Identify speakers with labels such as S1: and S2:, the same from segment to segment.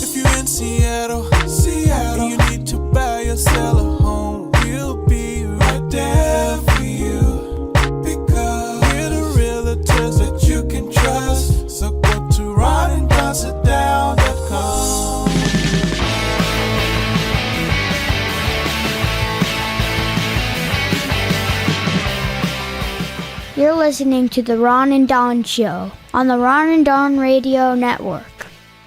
S1: If you're in Seattle, and you need to buy or sell a home, we'll be right there for you. Because we're the realtors that you can trust. So go to ronanddonsitdown.com.
S2: You're listening to The Ron and Don Show on the Ron and Don Radio Network.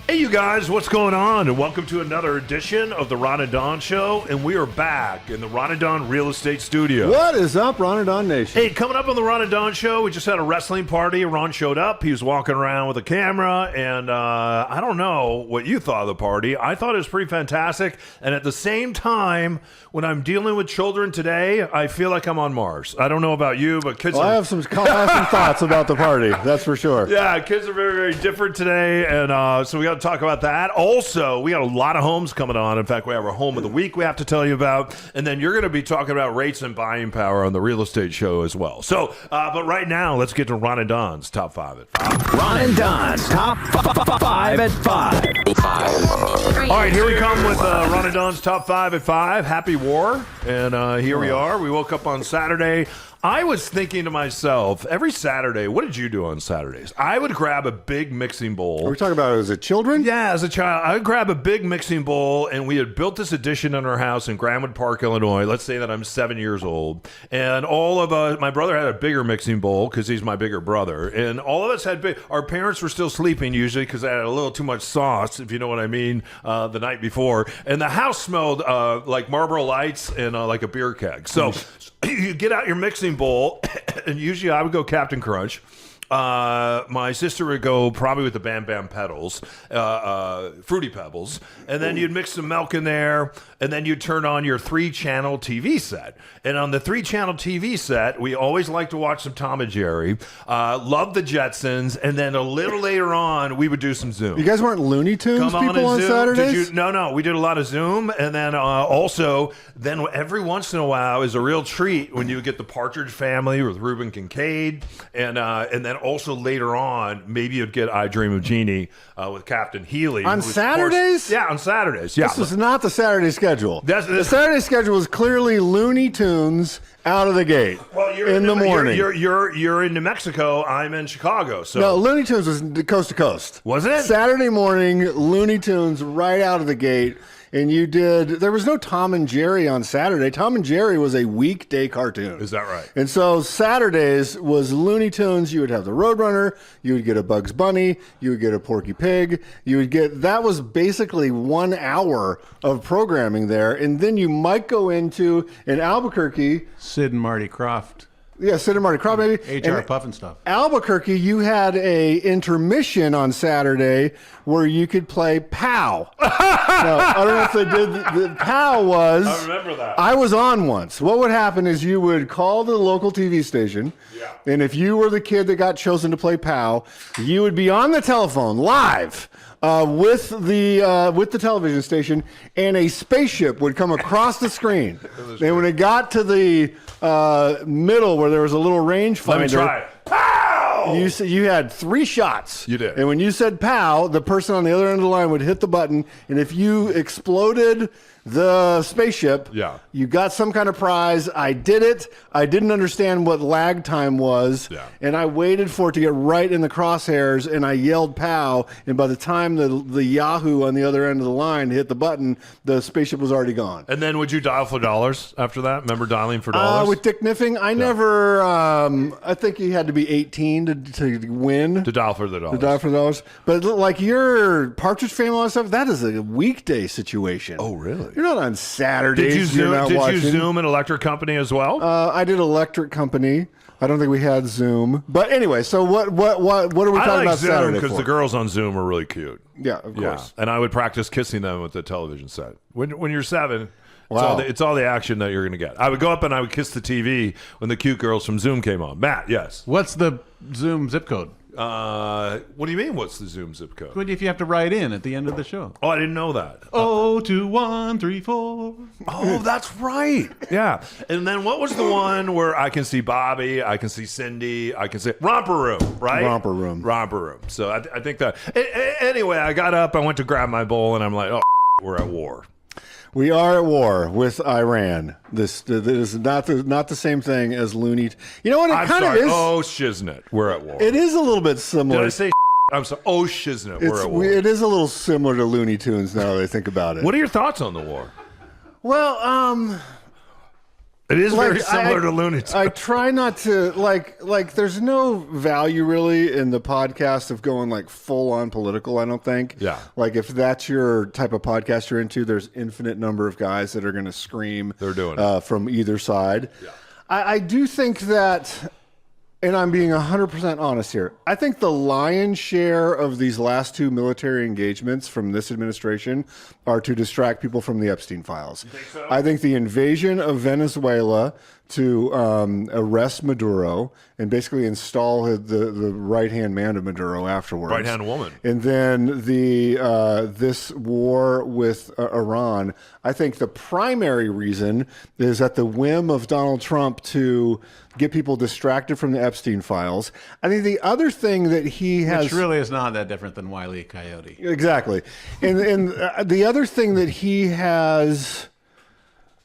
S3: Hey, you guys, what's going on? And welcome to another edition of the Ron and Don Show. And we are back in the Ron and Don Real Estate Studio.
S4: What is up, Ron and Don Nation?
S3: Hey, coming up on the Ron and Don Show, we just had a wrestling party. Ron showed up. He was walking around with a camera. And I don't know what you thought of the party. I thought it was pretty fantastic. And at the same time, when I'm dealing with children today, I feel like I'm on Mars. I don't know about you, but kids
S4: I have some thoughts about the party, that's for sure.
S3: Yeah, kids are very, very different today. And so we got to talk about that. Also, we got a lot of homes coming on. In fact, we have our home of the week we have to tell you about. And then you're going to be talking about rates and buying power on the real estate show as well. So, but right now, let's get to Ron and Don's Top 5 at 5.
S5: Ron and Don's Top 5 at 5.
S3: All right, here we come with Ron and Don's Top 5 at 5. Happy War. And here we are. We woke up on Saturday. I was thinking to myself, every Saturday, what did you do on Saturdays? I would grab a big mixing bowl.
S4: Are we talking about as a children?
S3: Yeah, as a child. I would grab a big mixing bowl, and we had built this addition in our house in Granwood Park, Illinois. Let's say that I'm 7 years old. And all of us, my brother had a bigger mixing bowl because he's my bigger brother. And all of us had big, our parents were still sleeping usually because I had a little too much sauce, if you know what I mean, the night before. And the house smelled like Marlboro Lights and like a beer keg. So you get out your mixing bowl, and usually I would go Captain Crunch. My sister would go probably with the Bam Bam Petals, Fruity Pebbles, and then you'd mix some milk in there, and then you'd turn on your 3-channel TV set. And on the 3-channel TV set, we always like to watch some Tom and Jerry, love the Jetsons, and then a little later on, we would do some Zoom.
S4: You guys weren't Looney Tunes people on
S3: Zoom.
S4: Saturdays?
S3: No, we did a lot of Zoom, and then also, then every once in a while is a real treat when you would get the Partridge Family with Reuben Kincaid, and then also later on, maybe you'd get I Dream of Jeannie with Captain Healy.
S4: On Saturdays?
S3: Yeah, on Saturdays. Yeah.
S4: This is not the Saturday schedule. The
S3: That's
S4: Saturday schedule is clearly Looney Tunes out of the gate in the morning.
S3: You're in New Mexico. I'm in Chicago. So
S4: No, Looney Tunes was coast to coast.
S3: Was it?
S4: Saturday morning, Looney Tunes right out of the gate. And there was no Tom and Jerry on Saturday. Tom and Jerry was a weekday cartoon.
S3: Is that right?
S4: And so Saturdays was Looney Tunes. You would have the Roadrunner. You would get a Bugs Bunny. You would get a Porky Pig. That was basically 1 hour of programming there. And then you might go into an Albuquerque.
S6: Sid and Marty Krofft.
S4: Yeah, Sid and Marty Krofft, maybe.
S6: HR Puffin stuff.
S4: Albuquerque, you had a intermission on Saturday where you could play POW. Now, I don't know if they did. The POW was.
S3: I remember that.
S4: I was on once. What would happen is you would call the local TV station, and if you were the kid that got chosen to play POW, you would be on the telephone live. With the television station, and a spaceship would come across the screen. And when it got to the middle where there was a little rangefinder,
S3: let me try it. Pow!
S4: You had 3 shots.
S3: You did.
S4: And when you said pow, the person on the other end of the line would hit the button, and if you exploded the spaceship, you got some kind of prize. I did it. I didn't understand what lag time was, and I waited for it to get right in the crosshairs, and I yelled pow, and by the time the Yahoo on the other end of the line hit the button, the spaceship was already gone.
S3: And then would you dial for dollars after that? Remember dialing for dollars?
S4: With Dick Niffing, I never, I think you had to be 18 to win.
S3: To dial for the dollars.
S4: To dial for the dollars. But like your Partridge Family and all that stuff, that is a weekday situation.
S3: Oh, really?
S4: You're not on Saturdays.
S3: Did you Zoom an electric company as well?
S4: I did electric company. I don't think we had Zoom. But anyway, so what are we talking about
S3: Zoom
S4: Saturday
S3: because the girls on Zoom are really cute.
S4: Yeah, of course.
S3: And I would practice kissing them with the television set. When you're 7,
S4: wow.
S3: It's all the action that you're going to get. I would go up and I would kiss the TV when the cute girls from Zoom came on. Matt, yes.
S6: What's the Zoom zip code?
S3: What do you mean? What's the Zoom zip code?
S6: What if you have to write in at the end of the show?
S3: Oh, I didn't know that.
S6: 02134.
S3: Oh, that's right. Yeah. And then what was the one where I can see Bobby, I can see Cindy, I can see Romper Room, right?
S4: Romper Room.
S3: Romper Room. So I think that. Anyway, I got up, I went to grab my bowl, and I'm like, oh, we're at war.
S4: We are at war with Iran. This is not the same thing as Looney. You know what? It kind of is.
S3: Oh, shiznit. We're at war.
S4: It is a little bit similar.
S3: Did I say? I'm sorry. Oh, shiznit. We're at war.
S4: It is a little similar to Looney Tunes now that I think about it.
S3: What are your thoughts on the war?
S4: Well,
S3: it is very similar to Looney Tunes.
S4: I try not to like. There's no value really in the podcast of going like full on political. I don't think.
S3: Yeah.
S4: Like if that's your type of podcast you're into, there's infinite number of guys that are going to scream.
S3: They're doing it
S4: from either side.
S3: Yeah.
S4: I do think that. And I'm being 100% honest here. I think the lion's share of these last two military engagements from this administration are to distract people from the Epstein files.
S3: You think so?
S4: I think the invasion of Venezuela to arrest Maduro and basically install the right-hand man of Maduro afterwards.
S3: Right-hand woman.
S4: And then this war with Iran, I think the primary reason is at the whim of Donald Trump to get people distracted from the Epstein files. I think the other thing that he has...
S6: Which really is not that different than Wile E. Coyote.
S4: Exactly. And the other thing that he has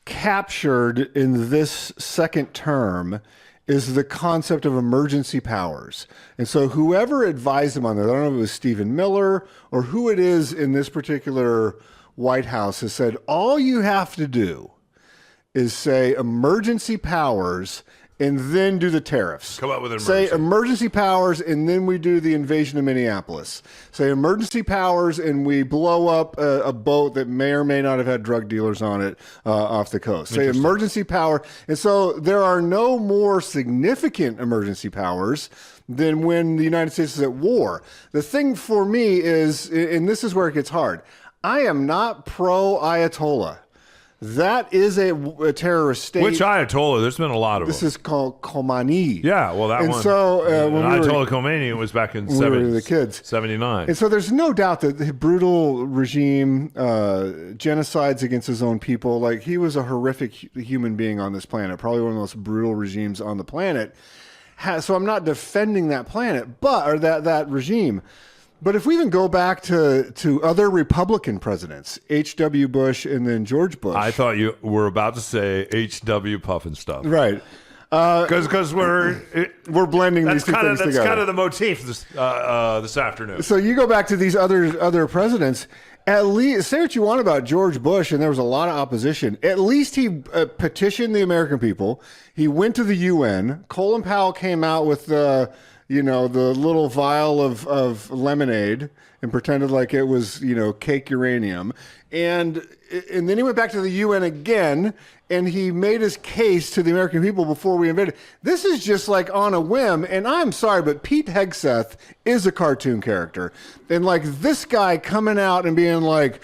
S4: captured in this second term is the concept of emergency powers. And so whoever advised him on that, I don't know if it was Stephen Miller or who it is in this particular White House, has said, all you have to do is say emergency powers and then do the tariffs.
S3: Come up with an
S4: Say
S3: emergency.
S4: emergency powers, and then we do the invasion of Minneapolis. Say emergency powers, and we blow up a boat that may or may not have had drug dealers on it off the coast. Say emergency power. And so there are no more significant emergency powers than when the United States is at war. The thing for me is, and this is where it gets hard, I am not pro-Ayatollah. That is a terrorist state.
S3: Which Ayatollah? There's been a lot of
S4: This
S3: them.
S4: is called Khomeini.
S3: Yeah, well, that
S4: and
S3: one.
S4: So, when
S3: Ayatollah Khomeini, it was back in
S4: we were the kids.
S3: 79.
S4: And so there's no doubt that the brutal regime, genocides against his own people, like he was a horrific human being on this planet, probably one of the most brutal regimes on the planet. So I'm not defending that planet, or that regime. But if we even go back to other Republican presidents, H.W. Bush and then George Bush.
S3: I thought you were about to say H.W. Puffin stuff.
S4: Right.
S3: Because we're
S4: blending these two things together.
S3: That's kind of the motif this afternoon.
S4: So you go back to these other presidents. At least, say what you want about George Bush, and there was a lot of opposition. At least he petitioned the American people. He went to the UN. Colin Powell came out with the little vial of lemonade and pretended like it was, cake uranium. And then he went back to the UN again, and he made his case to the American people before we invaded. This is just like on a whim, and I'm sorry, but Pete Hegseth is a cartoon character. And like this guy coming out and being like,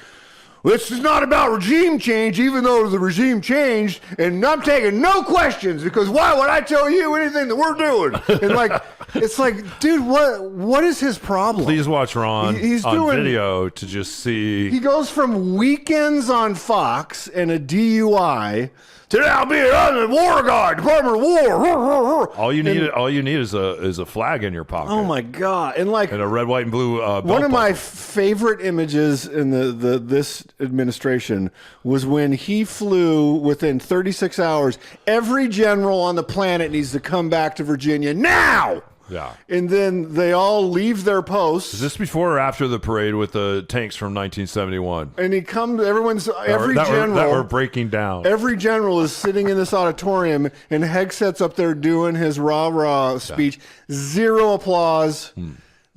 S4: this is not about regime change, even though the regime changed, and I'm taking no questions, because why would I tell you anything that we're doing? And like, it's like, dude, what is his problem?
S3: Please watch Ron
S4: He's
S3: on
S4: doing
S3: video to just see.
S4: He goes from weekends on Fox and a DUI to now being on the War Guard, Department of War.
S3: All you need is a flag in your pocket.
S4: Oh my God! And like,
S3: and a red, white, and blue. Belt
S4: one of my
S3: buckle.
S4: favorite images in this administration was when he flew within 36 hours. Every general on the planet needs to come back to Virginia now.
S3: Yeah.
S4: And then they all leave their posts.
S3: Is this before or after the parade with the tanks from 1971?
S4: And he comes, every general
S3: that were breaking down.
S4: Every general is sitting in this auditorium, and Hegseth's up there doing his rah-rah speech. Yeah. Zero applause,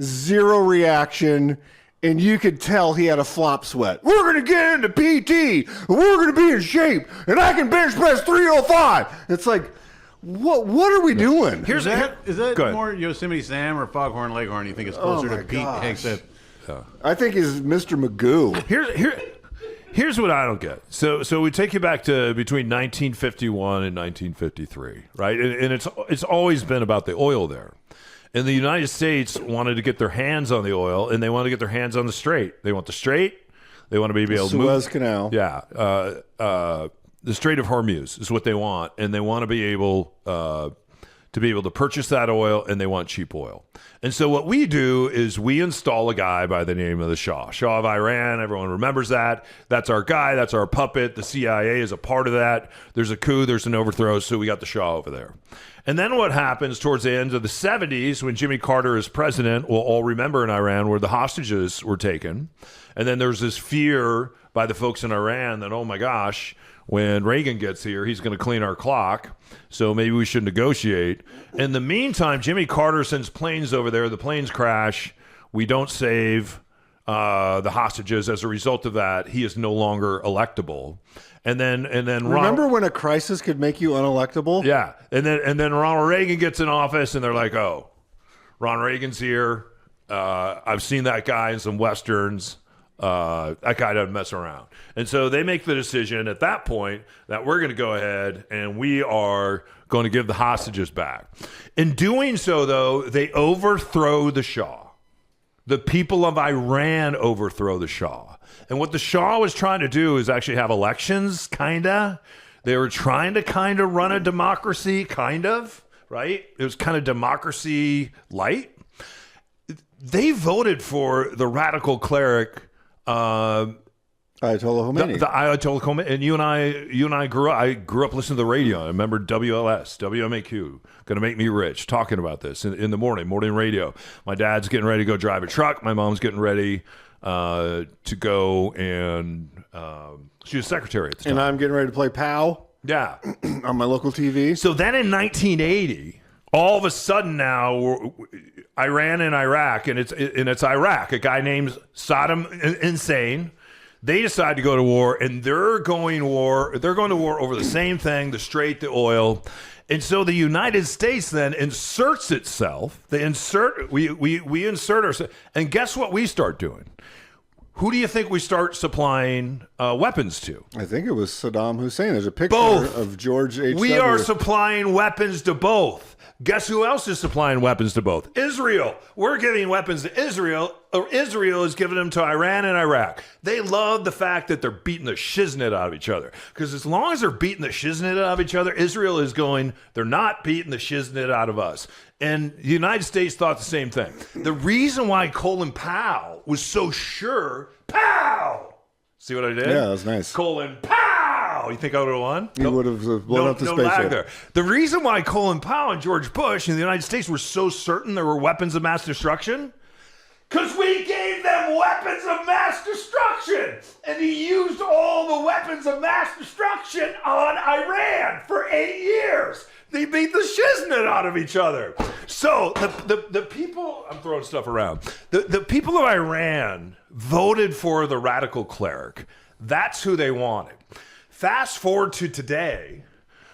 S4: zero reaction, and you could tell he had a flop sweat. We're going to get into PT, and we're going to be in shape, and I can bench press 305. It's like, what are we doing?
S6: Is that more Yosemite Sam or Foghorn Leghorn? You think it's closer to Pete Hegseth?
S4: I think he's Mr. Magoo.
S3: Here's what I don't get. So we take you back to between 1951 and 1953, right? And it's always been about the oil there. And the United States wanted to get their hands on the oil, and they wanted to get their hands on the Strait. They want the Strait. They want to be able to move.
S4: Suez Canal.
S3: Yeah. The Strait of Hormuz is what they want, and they want to be able to purchase that oil, and they want cheap oil. And so what we do is we install a guy by the name of the Shah of Iran. Everyone remembers that. That's our guy. That's our puppet. The CIA is a part of that. There's a coup. There's an overthrow. So we got the Shah over there. And then what happens towards the end of the 70s when Jimmy Carter is president, we'll all remember in Iran where the hostages were taken. And then there's this fear by the folks in Iran that, oh my gosh, when Reagan gets here, he's going to clean our clock. So maybe we should negotiate. In the meantime, Jimmy Carter sends planes over there. The planes crash. We don't save the hostages. As a result of that, he is no longer electable. And then
S4: remember when a crisis could make you unelectable?
S3: Yeah. And then Ronald Reagan gets in office, and they're like, oh, Ron Reagan's here. I've seen that guy in some Westerns. That guy doesn't mess around. And so they make the decision at that point that we're going to go ahead and we are going to give the hostages back. In doing so, though, they overthrow the Shah. The people of Iran overthrow the Shah. And what the Shah was trying to do is actually have elections, kind of. They were trying to kind of run a democracy, kind of, right? It was kind of democracy light. They voted for the radical cleric
S4: Ayatollah Khomeini.
S3: The Ayatollah Khomeini. And you and I grew up. I grew up listening to the radio. I remember WLS, WMAQ, Gonna Make Me Rich, talking about this in the morning radio. My dad's getting ready to go drive a truck. My mom's getting ready to go, and she was secretary at the time.
S4: And I'm getting ready to play POW.
S3: Yeah.
S4: On my local TV.
S3: So then in 1980, all of a sudden now, Iran and Iraq, and it's Iraq. A guy named Saddam Hussein. They decide to go to war, and they're going to war over the same thing: the Strait, the oil. And so the United States then inserts itself. We insert ourselves, and guess what we start doing? Who do you think we start supplying weapons to?
S4: I think it was Saddam Hussein. There's a picture of George H.W.
S3: We are supplying weapons to both. Guess who else is supplying weapons to both? Israel. We're giving weapons to Israel, or Israel is giving them to Iran and Iraq. They love the fact that they're beating the shiznit out of each other. Because as long as they're beating the shiznit out of each other, Israel is going, they're not beating the shiznit out of us. And the United States thought the same thing. The reason why Colin Powell was so sure, pow! See what I did?
S4: Yeah, that was nice.
S3: Colin Powell! You think I would have won?
S4: He would have blown up the spaceship.
S3: Lag there. The reason why Colin Powell and George Bush in the United States were so certain there were weapons of mass destruction, because we gave them weapons of mass destruction. And he used all the weapons of mass destruction on Iran for 8 years. They beat the shiznit out of each other. So the people, I'm throwing stuff around. The people of Iran voted for the radical cleric. That's who they wanted. Fast forward to today.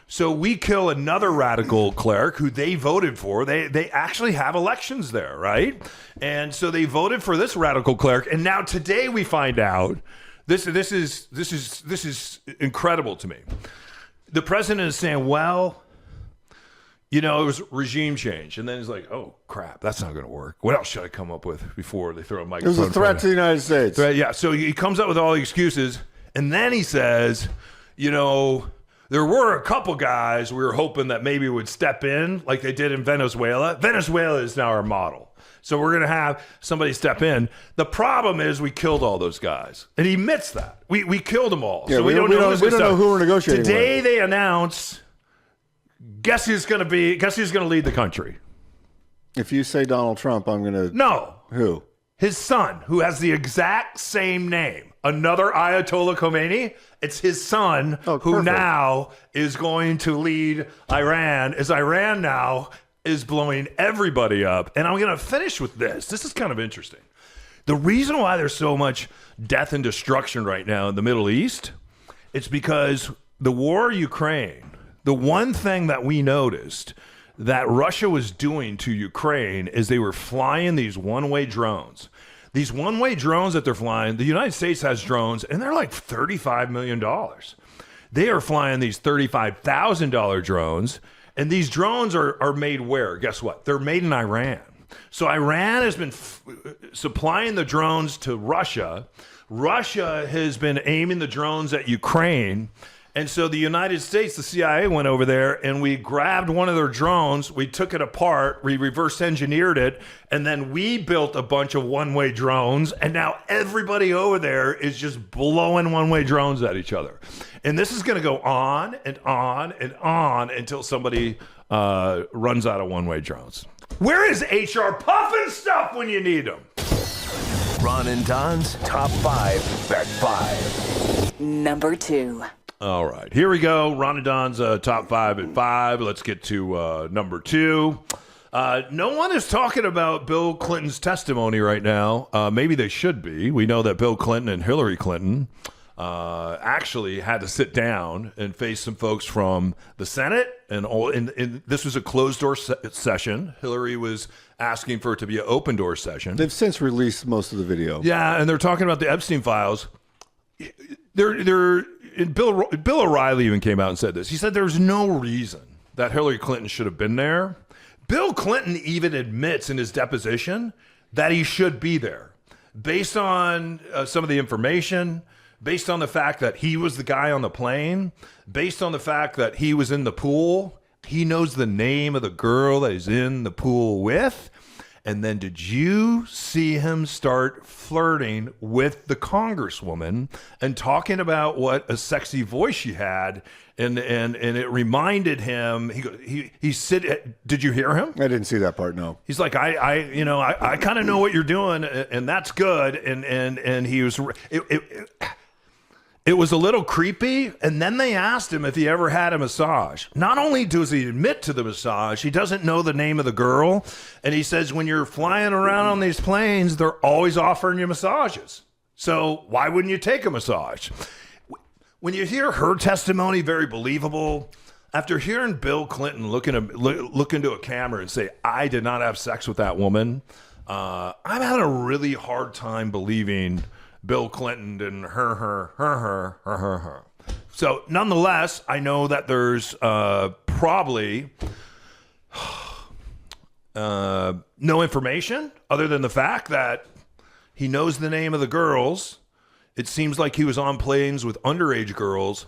S3: So we kill another radical cleric who they voted for. They actually have elections there, right? And so they voted for this radical cleric. And now today we find out this is incredible to me. The president is saying, well, you know, it was regime change. And then he's like, oh, crap, that's not going to work. What else should I come up with before they throw a microphone?
S4: It was a threat to the United States.
S3: Yeah, so he comes up with all the excuses. And then he says, you know, there were a couple guys we were hoping that maybe would step in like they did in Venezuela. Venezuela is now our model. So we're going to have somebody step in. The problem is we killed all those guys. And he admits that. We killed them all.
S4: Yeah,
S3: so
S4: we don't know who we're negotiating
S3: Today
S4: with.
S3: They announce, guess who's going to lead the country?
S4: If you say Donald Trump, I'm going to...
S3: No.
S4: Who?
S3: His son, who has the exact same name. Another Ayatollah Khomeini. It's his son who now is going to lead Iran, as Iran now is blowing everybody up. And I'm going to finish with this. This is kind of interesting. The reason why there's so much death and destruction right now in the Middle East, it's because the war in Ukraine, the one thing that we noticed that Russia was doing to Ukraine is they were flying these one-way drones. These one-way drones that they're flying, the United States has drones, and they're like $35 million. They are flying these $35,000 drones, and these drones are made where? Guess what? They're made in Iran. So Iran has been supplying the drones to Russia. Russia has been aiming the drones at Ukraine. And so the United States, the CIA went over there and we grabbed one of their drones. We took it apart. We reverse engineered it. And then we built a bunch of one-way drones. And now everybody over there is just blowing one-way drones at each other. And this is going to go on and on and on until somebody runs out of one-way drones. Where is HR puffing stuff when you need them?
S5: Ron and Don's Top 5 at 5.
S7: Number 2.
S3: All right, here we go. Ron and Don's Top 5 at 5. Let's get to number 2. No one is talking about Bill Clinton's testimony right now. Maybe they should be. We know that Bill Clinton and Hillary Clinton actually had to sit down and face some folks from the Senate. And this was a closed-door session. Hillary was asking for it to be an open-door session.
S4: They've since released most of the video.
S3: Yeah, and they're talking about the Epstein files. Bill O'Reilly even came out and said this. He said there's no reason that Hillary Clinton should have been there. Bill Clinton even admits in his deposition that he should be there based on some of the information, based on the fact that he was the guy on the plane, based on the fact that he was in the pool. He knows the name of the girl that he's in the pool with. And then did you see him start flirting with the congresswoman and talking about what a sexy voice she had? And it reminded him, he said, did you hear him?
S4: I didn't see that part, no.
S3: He's like, I kind of know what you're doing, and that's good. And he was, it was a little creepy. And then they asked him if he ever had a massage. Not only does he admit to the massage, he doesn't know the name of the girl. And he says, when you're flying around on these planes, they're always offering you massages. So why wouldn't you take a massage? When you hear her testimony, very believable. After hearing Bill Clinton look into a camera and say, I did not have sex with that woman, I'm having a really hard time believing Bill Clinton didn't her. So nonetheless, I know that there's probably no information other than the fact that he knows the name of the girls. It seems like he was on planes with underage girls.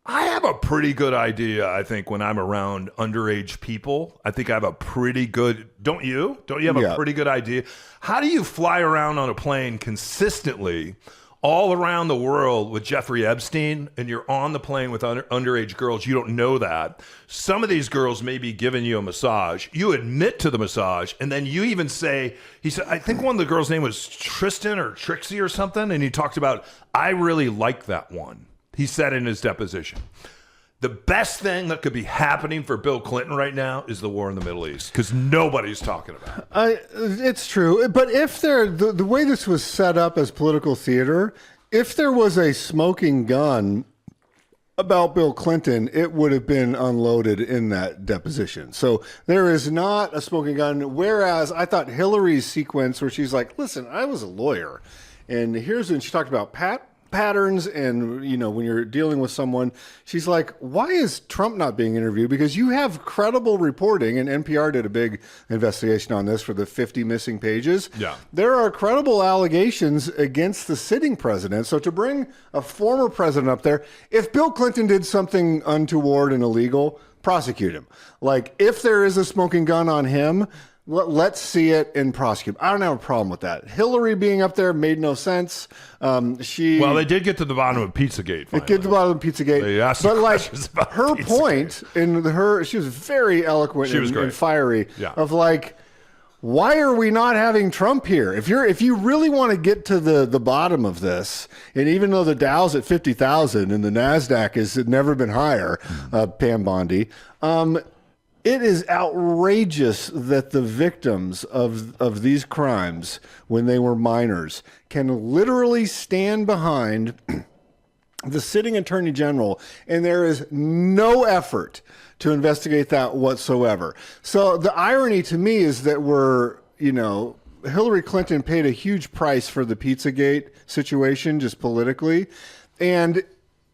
S3: I have a pretty good idea, I think, when I'm around underage people. I think I have a pretty good, don't you? Don't you have a pretty good idea? How do you fly around on a plane consistently all around the world with Jeffrey Epstein, and you're on the plane with underage girls? You don't know that. Some of these girls may be giving you a massage. You admit to the massage, and then you even say, he said, I think one of the girls' name was Tristan or Trixie or something, and he talked about, I really like that one. He said in his deposition. The best thing that could be happening for Bill Clinton right now is the war in the Middle East, because nobody's talking about it.
S4: It's true. But if the way this was set up as political theater, if there was a smoking gun about Bill Clinton, it would have been unloaded in that deposition. So there is not a smoking gun. Whereas I thought Hillary's sequence where she's like, listen, I was a lawyer. And here's when she talked about patterns, and when you're dealing with someone, she's like, why is Trump not being interviewed? Because you have credible reporting, and NPR did a big investigation on this for the 50 missing pages.
S3: Yeah,
S4: there are credible allegations against the sitting president. So to bring a former president up there, if Bill Clinton did something untoward and illegal, prosecute him. Like, if there is a smoking gun on him, let's see it and prosecute. I don't have a problem with that. Hillary being up there made no sense. Well,
S3: they did get to the bottom of Pizzagate.
S4: They get to the bottom of Pizzagate.
S3: They asked
S4: but like her
S3: Pizzagate.
S4: point she was very eloquent and fiery.
S3: Yeah.
S4: Of like, why are we not having Trump here? If you really want to get to the bottom of this, and even though the Dow's at 50,000 and the NASDAQ has never been higher, Pam Bondi, it is outrageous that the victims of these crimes, when they were minors, can literally stand behind the sitting attorney general, and there is no effort to investigate that whatsoever. So the irony to me is that Hillary Clinton paid a huge price for the Pizzagate situation, just politically, and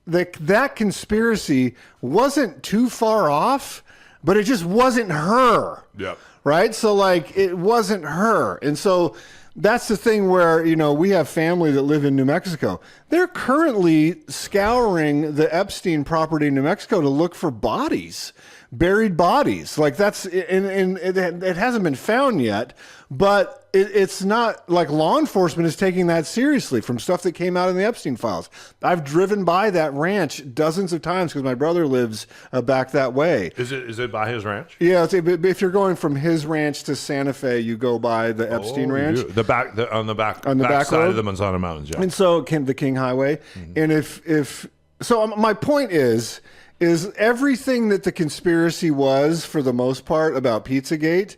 S4: that conspiracy wasn't too far off. But it just wasn't her.
S3: Yep.
S4: right? So like it wasn't her. And so that's the thing where, we have family that live in New Mexico. They're currently scouring the Epstein property in New Mexico to look for bodies, buried bodies. Like that's, and it hasn't been found yet, but it's not like law enforcement is taking that seriously from stuff that came out in the Epstein files. I've driven by that ranch dozens of times because my brother lives back that way.
S3: Is it by his ranch?
S4: Yeah, if you're going from his ranch to Santa Fe, you go by the Epstein Ranch.
S3: On the back
S4: back
S3: side
S4: road?
S3: of the Manzana Mountains, yeah.
S4: And so the King Highway. And so my point is everything that the conspiracy was for the most part about Pizzagate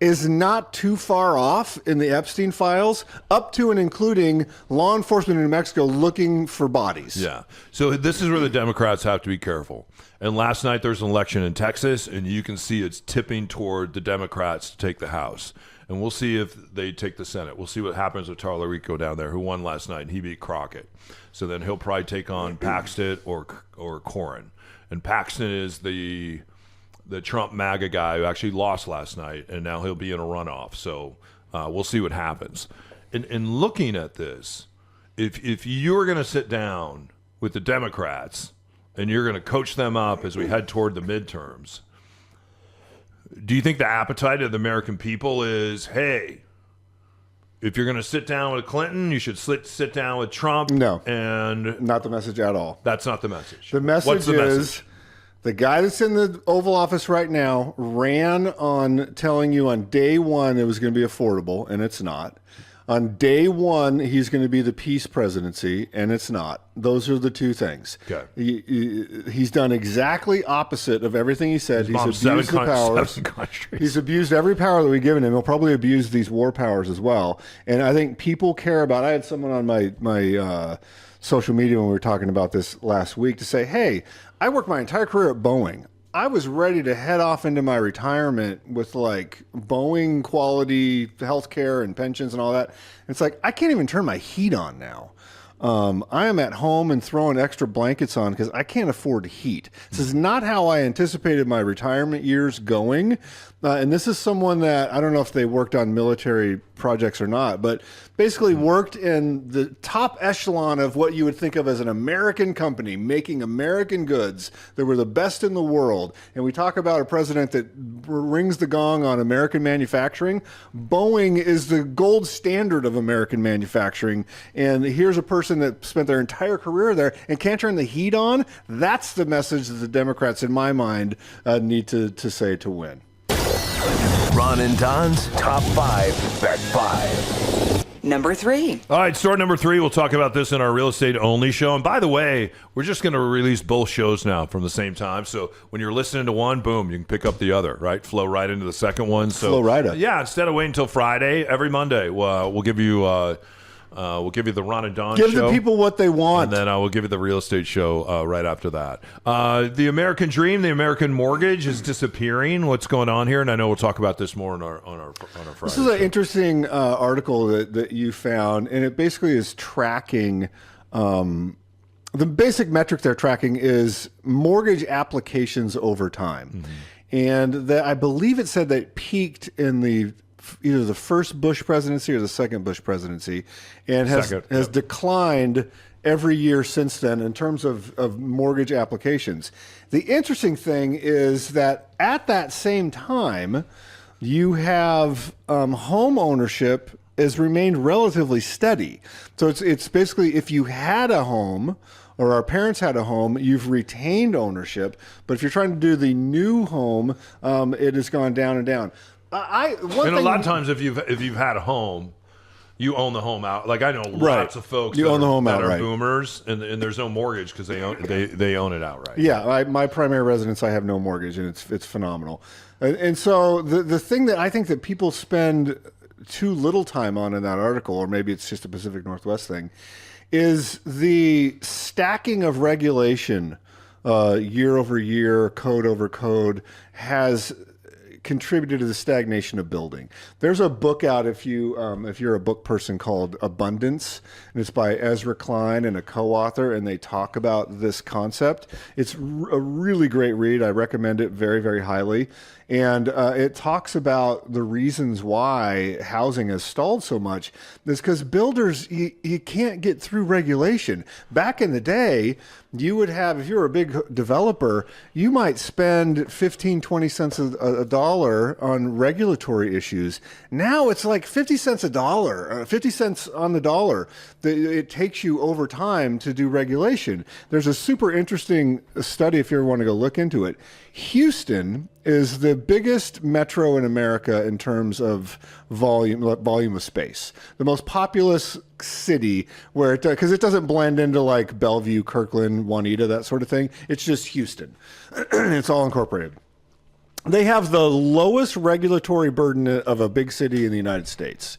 S4: is not too far off in the Epstein files, up to and including law enforcement in New Mexico looking for bodies.
S3: Yeah. So this is where the Democrats have to be careful. And last night there's an election in Texas, and you can see it's tipping toward the Democrats to take the House. And we'll see if they take the Senate. We'll see what happens with Tallarico down there, who won last night, and he beat Crockett. So then he'll probably take on Paxton or Corrin. And Paxton is the Trump MAGA guy who actually lost last night, and now he'll be in a runoff. So we'll see what happens. In looking at this, if you're going to sit down with the Democrats and you're going to coach them up as we head toward the midterms, do you think the appetite of the American people is, hey, if you're going to sit down with Clinton, you should sit down with Trump?
S4: No.
S3: And
S4: not the message at all.
S3: That's not the message.
S4: The message
S3: What's the
S4: is...
S3: message?
S4: The guy that's in the Oval Office right now ran on telling you on day one it was going to be affordable, and it's not. On day one, he's going to be the peace presidency, and it's not. Those are the two things.
S3: Okay.
S4: He's done exactly opposite of everything he said. He's abused the powers. He's abused every power that we've given him. He'll probably abuse these war powers as well. And I think people care about. I had someone on my social media when we were talking about this last week to say, hey, I worked my entire career at Boeing. I was ready to head off into my retirement with like Boeing quality healthcare and pensions and all that. It's like, I can't even turn my heat on now. I am at home and throwing extra blankets on because I can't afford heat. This is not how I anticipated my retirement years going. And this is someone that, I don't know if they worked on military projects or not, but basically worked in the top echelon of what you would think of as an American company making American goods that were the best in the world. And we talk about a president that rings the gong on American manufacturing. Boeing is the gold standard of American manufacturing. And here's a person that spent their entire career there and can't turn the heat on. That's the message that the Democrats, in my mind, need to say to win.
S5: Ron and Don's Top 5 Back 5.
S7: Number 3.
S3: All right, story number 3. We'll talk about this in our real estate only show. And by the way, we're just going to release both shows now from the same time. So when you're listening to one, boom, you can pick up the other, right? Flow right into the second one. So
S4: flow right up.
S3: Yeah, instead of waiting until Friday, every Monday, we'll give you the Ron and Don
S4: show.
S3: Give
S4: the people what they want.
S3: And then I will give you the real estate show right after that. The American dream, the American mortgage is disappearing. What's going on here? And I know we'll talk about this more on our Friday.
S4: This is an interesting article that you found, and it basically is tracking. The basic metric they're tracking is mortgage applications over time. Mm-hmm. And I believe it said that it peaked in either the first Bush presidency or the second Bush presidency, and has declined every year since then in terms of mortgage applications. The interesting thing is that at that same time, you have home ownership has remained relatively steady. So it's basically if you had a home or our parents had a home, you've retained ownership. But if you're trying to do the new home, it has gone down and down.
S3: A lot of times, if you've had a home, you own the home out. Like I know lots of folks that are boomers, and there's no mortgage because they own it outright.
S4: Yeah, my primary residence, I have no mortgage, and it's phenomenal. And so the thing that I think that people spend too little time on in that article, or maybe it's just a Pacific Northwest thing, is the stacking of regulation year over year, code over code, has contributed to the stagnation of building. There's a book out if you're a book person called Abundance, and it's by Ezra Klein and a co-author, and they talk about this concept. It's a really great read. I recommend it very, very highly. And it talks about the reasons why housing has stalled so much. It's because builders, you can't get through regulation. Back in the day, you would have, if you were a big developer, you might spend 15, 20 cents a dollar on regulatory issues. Now it's like 50 cents a dollar, 50 cents on the dollar. It takes you over time to do regulation. There's a super interesting study if you ever want to go look into it. Houston is the biggest metro in America in terms of volume of space. The most populous city where because it doesn't blend into like Bellevue, Kirkland, Juanita, that sort of thing. It's just Houston. It's all incorporated. They have the lowest regulatory burden of a big city in the United States.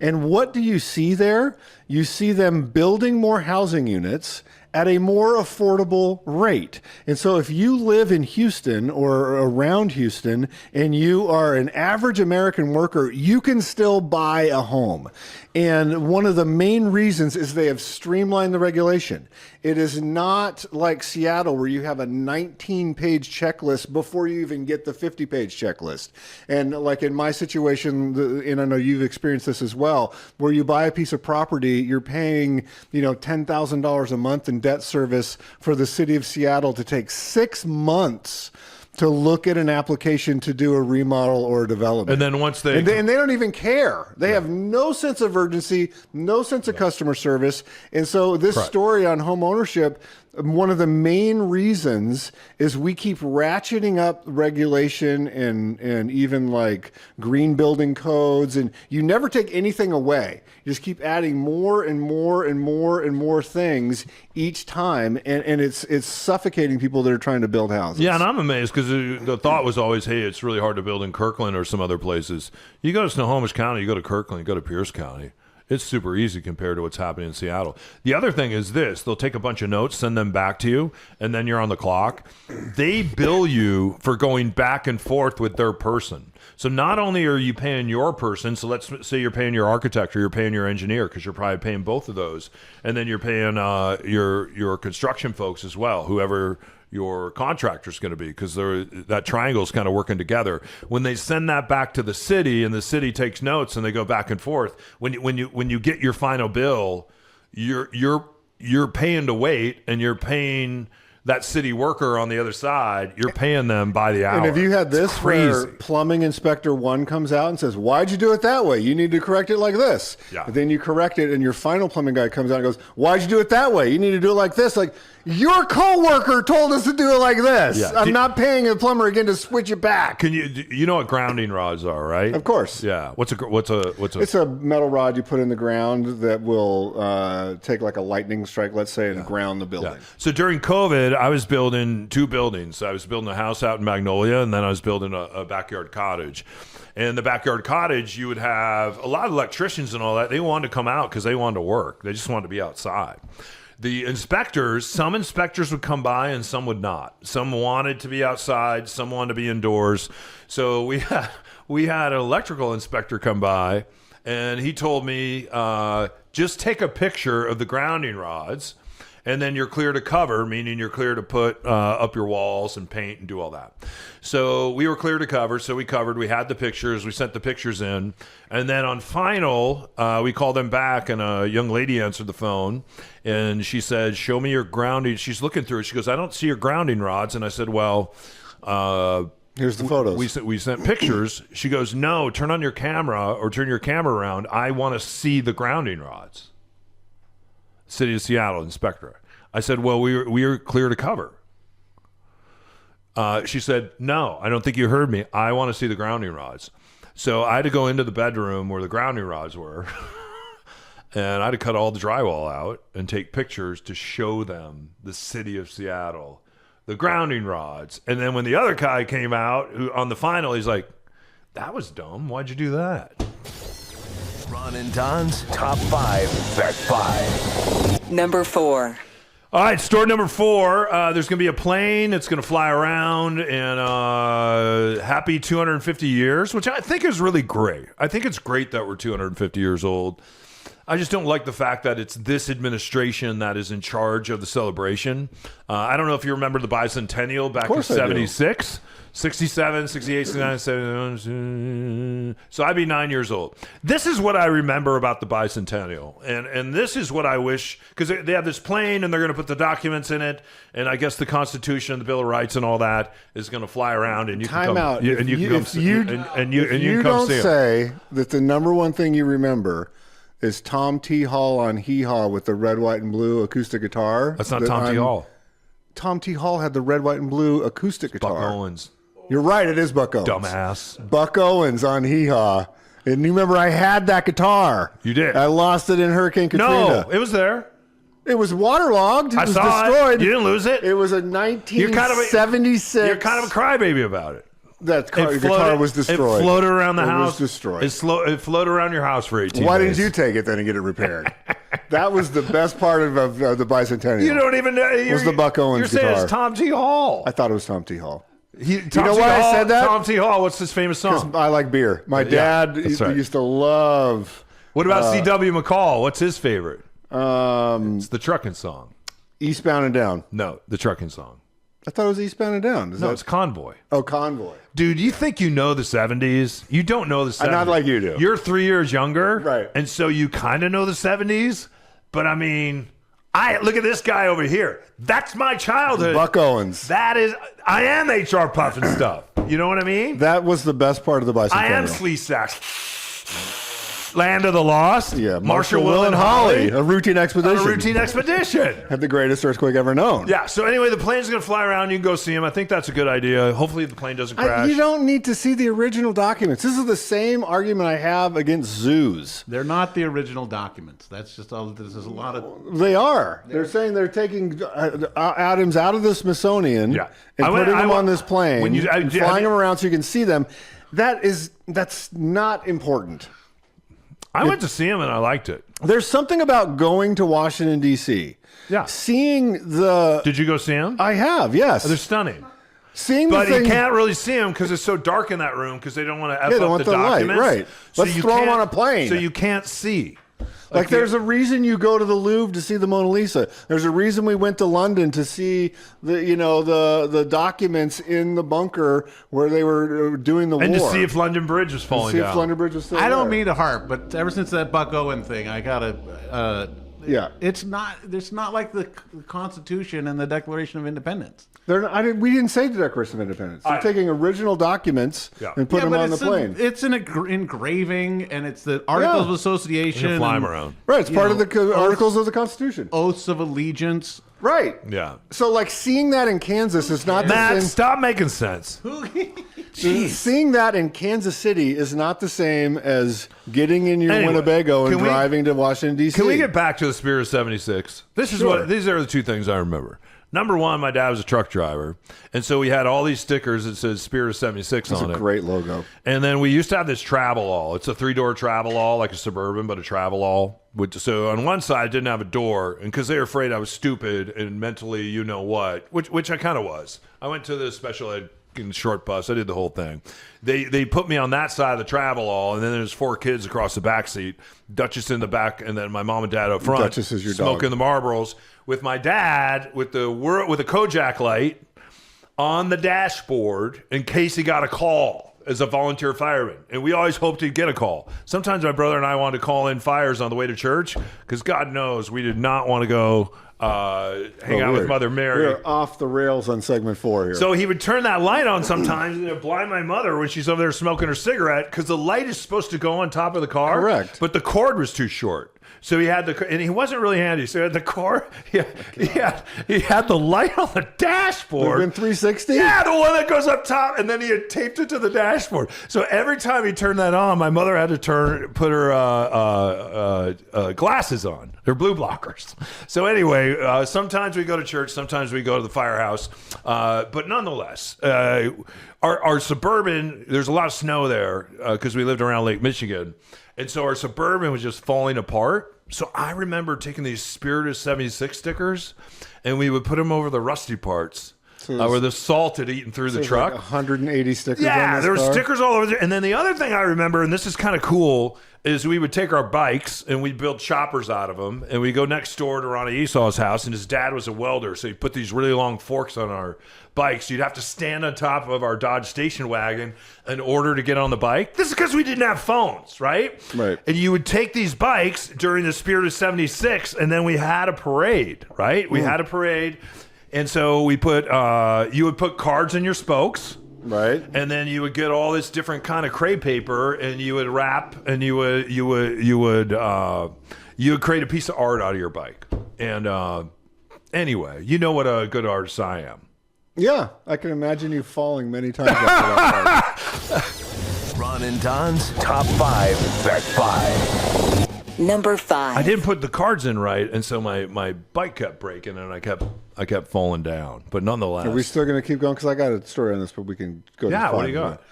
S4: And what do you see there? You see them building more housing units at a more affordable rate. And so if you live in Houston or around Houston and you are an average American worker, you can still buy a home. And one of the main reasons is they have streamlined the regulation. It is not like Seattle where you have a 19-page checklist before you even get the 50-page checklist. And like in my situation, and I know you've experienced this as well, where you buy a piece of property, you're paying, $10,000 a month in debt service for the city of Seattle to take 6 months to look at an application to do a remodel or a development.
S3: And then once they...
S4: And they don't even care. They have no sense of urgency, no sense of customer service. And so this story on home ownership, one of the main reasons is we keep ratcheting up regulation and even like green building codes, and you never take anything away. You just keep adding more and more and more and more things each time, and it's suffocating people that are trying to build houses.
S3: Yeah, and I'm amazed because the thought was always, hey, it's really hard to build in Kirkland or some other places. You go to Snohomish County, you go to Kirkland, you go to Pierce County. It's super easy compared to what's happening in Seattle. The other thing is this. They'll take a bunch of notes, send them back to you, and then you're on the clock. They bill you for going back and forth with their person. So not only are you paying your person, so let's say you're paying your architect or you're paying your engineer, because you're probably paying both of those, and then you're paying your construction folks as well, whoever your contractor's going to be, because that triangle's kind of working together. When they send that back to the city and the city takes notes and they go back and forth, when you get your final bill, you're paying to wait, and you're paying that city worker on the other side, you're paying them by the hour.
S4: And if you had this where plumbing inspector 1 comes out and says, why'd you do it that way? You need to correct it like this.
S3: Yeah.
S4: But then you correct it and your final plumbing guy comes out and goes, why'd you do it that way? You need to do it like this. Like, your coworker told us to do it like this.
S3: Yeah.
S4: I'm not paying a plumber again to switch it back.
S3: Can you know what grounding rods are, right?
S4: Of course.
S3: Yeah. What's a?
S4: It's a metal rod you put in the ground that will take like a lightning strike, let's say, and ground the building.
S3: Yeah. So during COVID, I was building 2 buildings. I was building a house out in Magnolia, and then I was building a backyard cottage. And the backyard cottage, you would have a lot of electricians and all that. They wanted to come out because they wanted to work. They just wanted to be outside. The inspectors, some inspectors would come by and some would not. Some wanted to be outside, some wanted to be indoors. So we had an electrical inspector come by, and he told me, just take a picture of the grounding rods, and then you're clear to cover, meaning you're clear to put up your walls and paint and do all that. So we were clear to cover, so we covered. We had the pictures. We sent the pictures in. And then on final, we called them back, and a young lady answered the phone, and she said, show me your grounding. She's looking through it. She goes, I don't see your grounding rods. And I said, well...
S4: here's the photos.
S3: We sent pictures. She goes, no, turn on your camera or turn your camera around. I want to see the grounding rods. City of Seattle inspector. I said, well, we are clear to cover. She said, no, I don't think you heard me. I want to see the grounding rods. So I had to go into the bedroom where the grounding rods were, and I had to cut all the drywall out and take pictures to show them the city of Seattle, the grounding rods. And then when the other guy came out on the final, he's like, that was dumb. Why'd you do that?
S5: Ron and Don's Top 5 Back 5.
S7: Number 4.
S3: All right, story number 4. There's going to be a plane. It's going to fly around, and happy 250 years, which I think is really great. I think it's great that we're 250 years old. I just don't like the fact that it's this administration that is in charge of the celebration. I don't know if you remember the bicentennial back in 76. 67, 68, 69, 70. So I'd be 9 years old. This is what I remember about the bicentennial. And this is what I wish, because they have this plane and they're going to put the documents in it. And I guess the Constitution, the Bill of Rights and all that is going to fly around and you can come.
S4: Out.
S3: And you can come
S4: you don't
S3: see
S4: say that the number one thing you remember is Tom T. Hall on Hee Haw with the red, white, and blue acoustic guitar.
S3: That's not Tom T. Hall.
S4: Tom T. Hall had the red, white, and blue acoustic guitar.
S3: Buck Owens.
S4: You're right, it is Buck Owens.
S3: Dumbass.
S4: Buck Owens on Hee Haw. And you remember I had that guitar.
S3: You did.
S4: I lost it in Hurricane Katrina.
S3: No, it was there.
S4: It was waterlogged. It was
S3: saw
S4: destroyed.
S3: It. You didn't lose it.
S4: It was a 1976.
S3: You're kind of a crybaby about it.
S4: That guitar was destroyed.
S3: It floated around the house.
S4: It was destroyed.
S3: It floated around your house for 18
S4: Why
S3: days.
S4: didn't you take it then and get it repaired? That was the best part of the bicentennial.
S3: You don't even know.
S4: It was the Buck Owens
S3: guitar.
S4: guitar.
S3: You're saying it's Tom T. Hall.
S4: I thought it was Tom T. Hall.
S3: You
S4: know why I said that?
S3: Tom T. Hall. What's his famous song?
S4: I like beer. My dad
S3: right.
S4: used to love.
S3: What about C.W. McCall? What's his favorite?
S4: It's
S3: the trucking song.
S4: Eastbound and Down.
S3: No, the trucking song.
S4: I thought it was Eastbound and Down.
S3: It's Convoy.
S4: Oh, Convoy.
S3: Dude, you think you know the 70s? You don't know the 70s.
S4: Not like you do.
S3: You're 3 years younger.
S4: Right.
S3: And so you kind of know the 70s. But I mean, look at this guy over here. That's my childhood.
S4: Buck Owens.
S3: I am H.R. Puff and stuff. You know what I mean?
S4: That was the best part of the bicentennial.
S3: I am Sleesax. Land of the Lost.
S4: Yeah,
S3: Marshall, Will, and Holly.
S4: A routine expedition. Had the greatest earthquake ever known.
S3: Yeah, so anyway, the plane's going to fly around. You can go see him. I think that's a good idea. Hopefully the plane doesn't crash.
S4: You don't need to see the original documents. This is the same argument I have against zoos.
S6: They're not the original documents. That's just all. There's a lot of.
S4: They are. They're saying they're taking items out of the Smithsonian and putting them on this plane and flying them around so you can see them. That's not important.
S3: I went to see him and I liked it.
S4: There's something about going to Washington, D.C.
S3: Yeah.
S4: Seeing the...
S3: Did you go see him?
S4: I have, yes.
S3: They're stunning.
S4: But
S3: you can't really see them because it's so dark in that room because they don't want to F up the documents.
S4: Light, right.
S3: So
S4: Let's throw them on a plane.
S3: So you can't see.
S4: Like there's a reason you go to the Louvre to see the Mona Lisa. There's a reason we went to London to see the documents in the bunker where they were doing the war.
S3: And to see if London Bridge was falling down.
S4: If London Bridge was still
S6: I don't
S4: there.
S6: mean to harp, but ever since that Buck Owen thing, I gotta. It's not like the Constitution and the Declaration of Independence.
S4: We didn't say the Declaration of Independence. They're taking original documents and putting them on the plane.
S6: It's an engraving, and it's the Articles of Association.
S3: You fly them around.
S4: Right, it's part of the Articles of the Constitution.
S6: Oaths of Allegiance.
S4: Right.
S3: Yeah.
S4: So, like, seeing that in Kansas is not the same.
S3: Stop making sense.
S4: Seeing that in Kansas City is not the same as getting in your Winnebago and driving to Washington, D.C.
S3: Can we get back to the Spirit of 76? These are the two things I remember. Number one, my dad was a truck driver, and so we had all these stickers that says Spirit of 76 on it.
S4: That's a great logo.
S3: And then we used to have this travel-all. It's a 3-door travel-all, like a Suburban, but a travel-all. So on one side, it didn't have a door, and because they were afraid I was stupid and mentally you-know-what, which I kind of was. I went to the special ed short bus. I did the whole thing. They put me on that side of the travel-all, and then there's 4 kids across the back seat, Duchess in the back, and then my mom and dad up front.
S4: Duchess is your
S3: smoking
S4: dog.
S3: the Marlboros. With my dad with a Kojak light on the dashboard in case he got a call as a volunteer fireman. And we always hoped he'd get a call. Sometimes my brother and I wanted to call in fires on the way to church because God knows we did not want to go hang out with Mother Mary.
S4: We're off the rails on segment 4 here.
S3: So he would turn that light on sometimes and it would blind my mother when she's over there smoking her cigarette because the light is supposed to go on top of the car.
S4: Correct.
S3: But the cord was too short. So he had and he wasn't really handy. So he had the car, he had the light on the dashboard.
S4: Been 360?
S3: Yeah, the one that goes up top, and then he had taped it to the dashboard. So every time he turned that on, my mother had to put her glasses on, her blue blockers. So anyway, sometimes we go to church, sometimes we go to the firehouse, but nonetheless, our Suburban, there's a lot of snow there because we lived around Lake Michigan. And so our Suburban was just falling apart. So I remember taking these Spirit of 76 stickers, and we would put them over the rusty parts. Where the salt had eaten through the truck.
S4: Like 180 stickers.
S3: Yeah,
S4: on this
S3: there were
S4: car.
S3: stickers all over there. And then the other thing I remember, and this is kind of cool, is we would take our bikes and we'd build choppers out of them, and we go next door to Ronnie Esau's house, and his dad was a welder, so he put these really long forks on our bikes. You'd have to stand on top of our Dodge station wagon in order to get on the bike. This is because we didn't have phones, right?
S4: Right.
S3: And you would take these bikes during the Spirit of 76, and then we had a parade, right? We had a parade. And so we put, you would put cards in your spokes,
S4: right?
S3: And then you would get all this different kind of crepe paper, and you would wrap, and you would create a piece of art out of your bike. And anyway, you know what a good artist I am.
S4: Yeah, I can imagine you falling many times after that.
S5: Ron and Don's top 5 back 5.
S7: Number 5.
S3: I didn't put the cards in right, and so my bike kept breaking, and I kept falling down. But nonetheless,
S4: Are we still going to keep going? Because I got a story on this, but we can go.
S3: Yeah,
S4: to
S3: what do you got?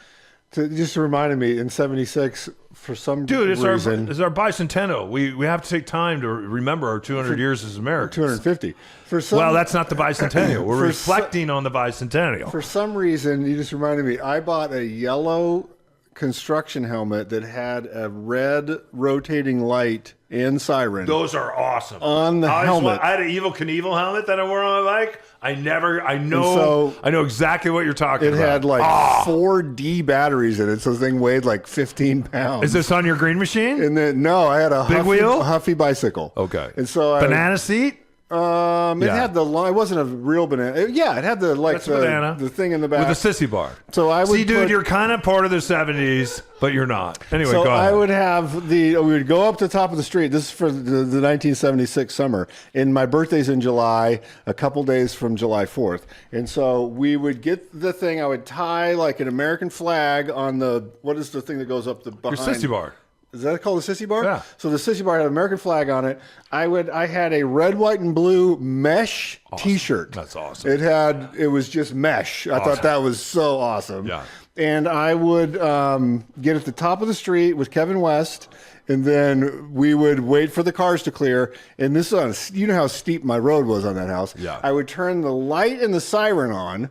S4: Just reminded me in '76 for some reason.
S3: It's our bicentennial. We have to take time to remember our 200 years as Americans.
S4: 250.
S3: Well, that's not the bicentennial. We're reflecting on the bicentennial.
S4: For some reason, you just reminded me. I bought a yellow construction helmet that had a red rotating light and siren.
S3: Those are awesome.
S4: On the helmet.
S3: I had an Evel Knievel helmet that I wore on my bike. I know exactly what you're talking about.
S4: It had like 4D batteries in it, so the thing weighed like 15 pounds.
S3: Is this on your green machine?
S4: And then I had a
S3: big wheel
S4: Huffy bicycle.
S3: Okay.
S4: And so
S3: banana seat.
S4: It had the line. It wasn't a real banana. It had the
S3: banana
S4: the thing in the back
S3: with a sissy bar.
S4: So I would
S3: dude, you're kind of part of the 70s, but you're not. Anyway,
S4: so
S3: go ahead.
S4: I would have we would go up to the top of the street. This is for the 1976 summer, and my birthday's in July, a couple days from July 4th, and so we would get the thing. I would tie like an American flag on what is the thing that goes up the behind
S3: your sissy bar.
S4: Is that called a sissy bar?
S3: Yeah.
S4: So the sissy bar had an American flag on it. I had a red, white, and blue mesh T-shirt.
S3: That's awesome.
S4: It was just mesh. I thought that was so awesome.
S3: Yeah.
S4: And I would get at the top of the street with Kevin West, and then we would wait for the cars to clear. And this is you know how steep my road was on that house.
S3: Yeah.
S4: I would turn the light and the siren on,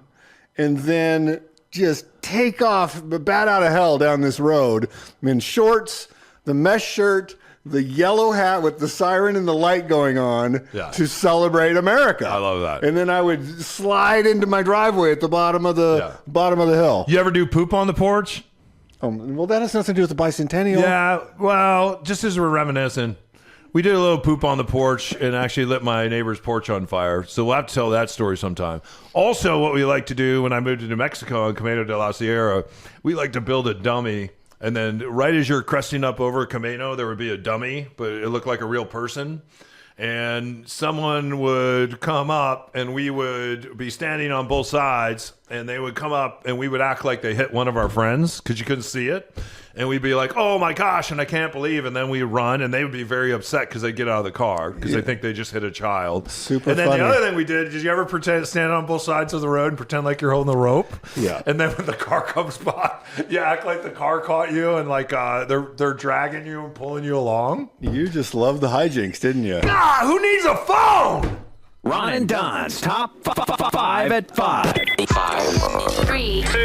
S4: and then just take off, bat out of hell down this road. I'm in shorts, the mesh shirt, the yellow hat with the siren and the light going on to celebrate America.
S3: I love that.
S4: And then I would slide into my driveway at the bottom of the hill.
S3: You ever do poop on the porch?
S4: Well, that has nothing to do with the bicentennial.
S3: Yeah, well, just as we're reminiscing, we did a little poop on the porch and actually lit my neighbor's porch on fire. So we'll have to tell that story sometime. Also, what we like to do when I moved to New Mexico on Camino de la Sierra, we like to build a dummy. And then right as you're cresting up over Camino, there would be a dummy, but it looked like a real person. And someone would come up and we would be standing on both sides, and they would come up and we would act like they hit one of our friends because you couldn't see it. And we'd be like, oh my gosh, and I can't believe. And then we run, and they would be very upset because they get out of the car because they think they just hit a child.
S4: Super
S3: And then
S4: funny.
S3: the other thing we did you ever stand on both sides of the road and pretend like you're holding the rope?
S4: Yeah.
S3: And then when the car comes by, you act like the car caught you and like they're dragging you and pulling you along.
S4: You just loved the hijinks, didn't you?
S3: Ah, who needs a phone?
S5: Ron and Don's top 5 at 5.
S7: 5, 3, 2,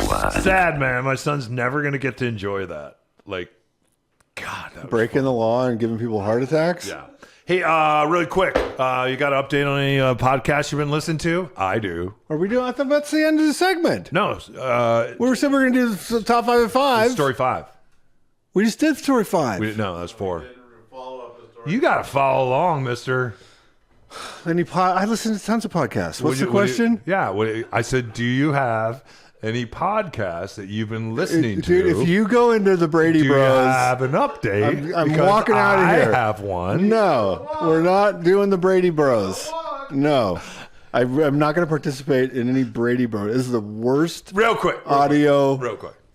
S7: 1.
S3: Sad, man. My son's never going to get to enjoy that. Like, God. That was
S4: Breaking the law and giving people heart attacks?
S3: Yeah. Hey, really quick. You got an update on any podcasts you've been listening to? I do.
S4: Are we doing? I thought that's the end of the segment.
S3: No.
S4: We said we were going to do the top 5 at 5.
S3: Story 5.
S4: We just did story 5.
S3: No, that's 4. You got to follow along, mister.
S4: I listen to tons of podcasts. What's the question?
S3: I said, do you have any podcasts that you've been listening to?
S4: Dude, if you go into the Brady
S3: do
S4: Bros,
S3: you have an update?
S4: I'm
S3: Because
S4: walking out of here.
S3: I have one.
S4: No, we're not doing the Brady Bros. No. I'm not going to participate in any Brady Bros. This is the worst audio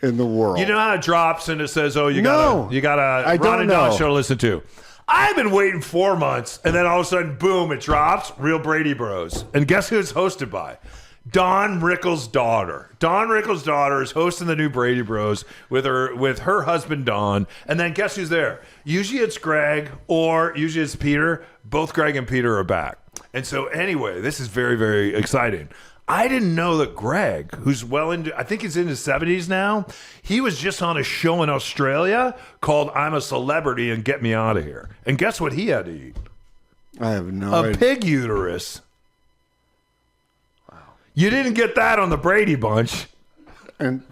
S4: in the world.
S3: You know how it drops and it says, "Oh, you got a Ron and Don show to listen to." I've been waiting 4 months, and then all of a sudden, boom! It drops. Real Brady Bros. And guess who it's hosted by? Don Rickles' daughter. Don Rickles' daughter is hosting the new Brady Bros with her husband Don, and then guess who's there? Usually it's Greg or usually it's Peter. Both Greg and Peter are back. And so anyway, this is very, very exciting. I didn't know that Greg, who's well into, I think he's in his 70s now, he was just on a show in Australia called I'm a Celebrity and Get Me Out of Here. And guess what he had to eat?
S4: I have no
S3: idea.
S4: idea.
S3: A pig uterus. Wow. You didn't get that on the Brady Bunch.
S4: And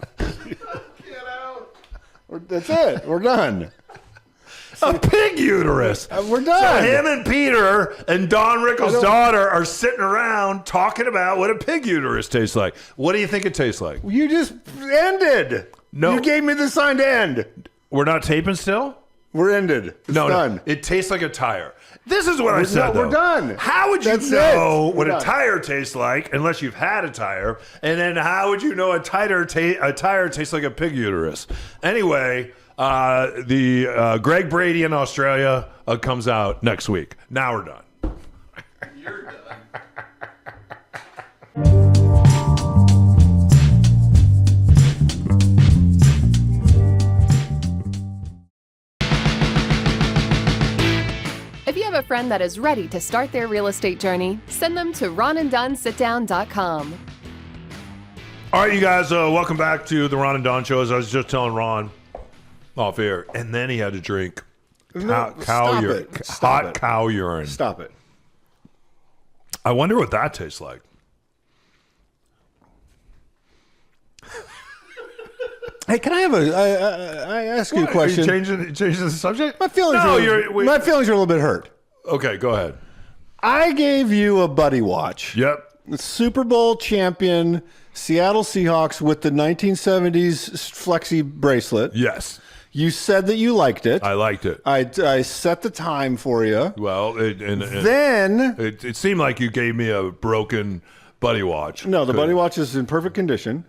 S4: that's it. We're done.
S3: A pig uterus.
S4: We're done.
S3: So him and Peter and Don Rickles' daughter are sitting around talking about what a pig uterus tastes like. What do you think it tastes like?
S4: You just ended.
S3: No.
S4: You gave me the sign to end.
S3: We're not taping still?
S4: We're ended. It's done.
S3: No. It tastes like a tire. This is what I said,
S4: We're done.
S3: How would you
S4: That's
S3: know
S4: it.
S3: what
S4: We're
S3: a
S4: done.
S3: tire tastes like unless you've had a tire? And then how would you know a tire tastes like a pig uterus? Anyway, the Greg Brady in Australia comes out next week. Now we're done.
S6: You're done.
S8: If you have a friend that is ready to start their real estate journey, send them to ronanddonsitdown.com.
S3: All right, you guys, welcome back to the Ron and Don Show. As I was just telling Ron off air, and then he had to drink cow urine. Hot cow urine.
S4: Stop it.
S3: I wonder what that tastes like.
S4: Hey, can I have I ask you a question?
S3: Are you changing the subject?
S4: My feelings are a little bit hurt.
S3: Okay, go ahead.
S4: I gave you a buddy watch.
S3: Yep.
S4: Super Bowl champion Seattle Seahawks with the 1970s flexi bracelet.
S3: Yes.
S4: You said that you liked it.
S3: I liked it.
S4: I set the time for you.
S3: Well,
S4: then
S3: it seemed like you gave me a broken buddy watch.
S4: No, the buddy watch is in perfect condition.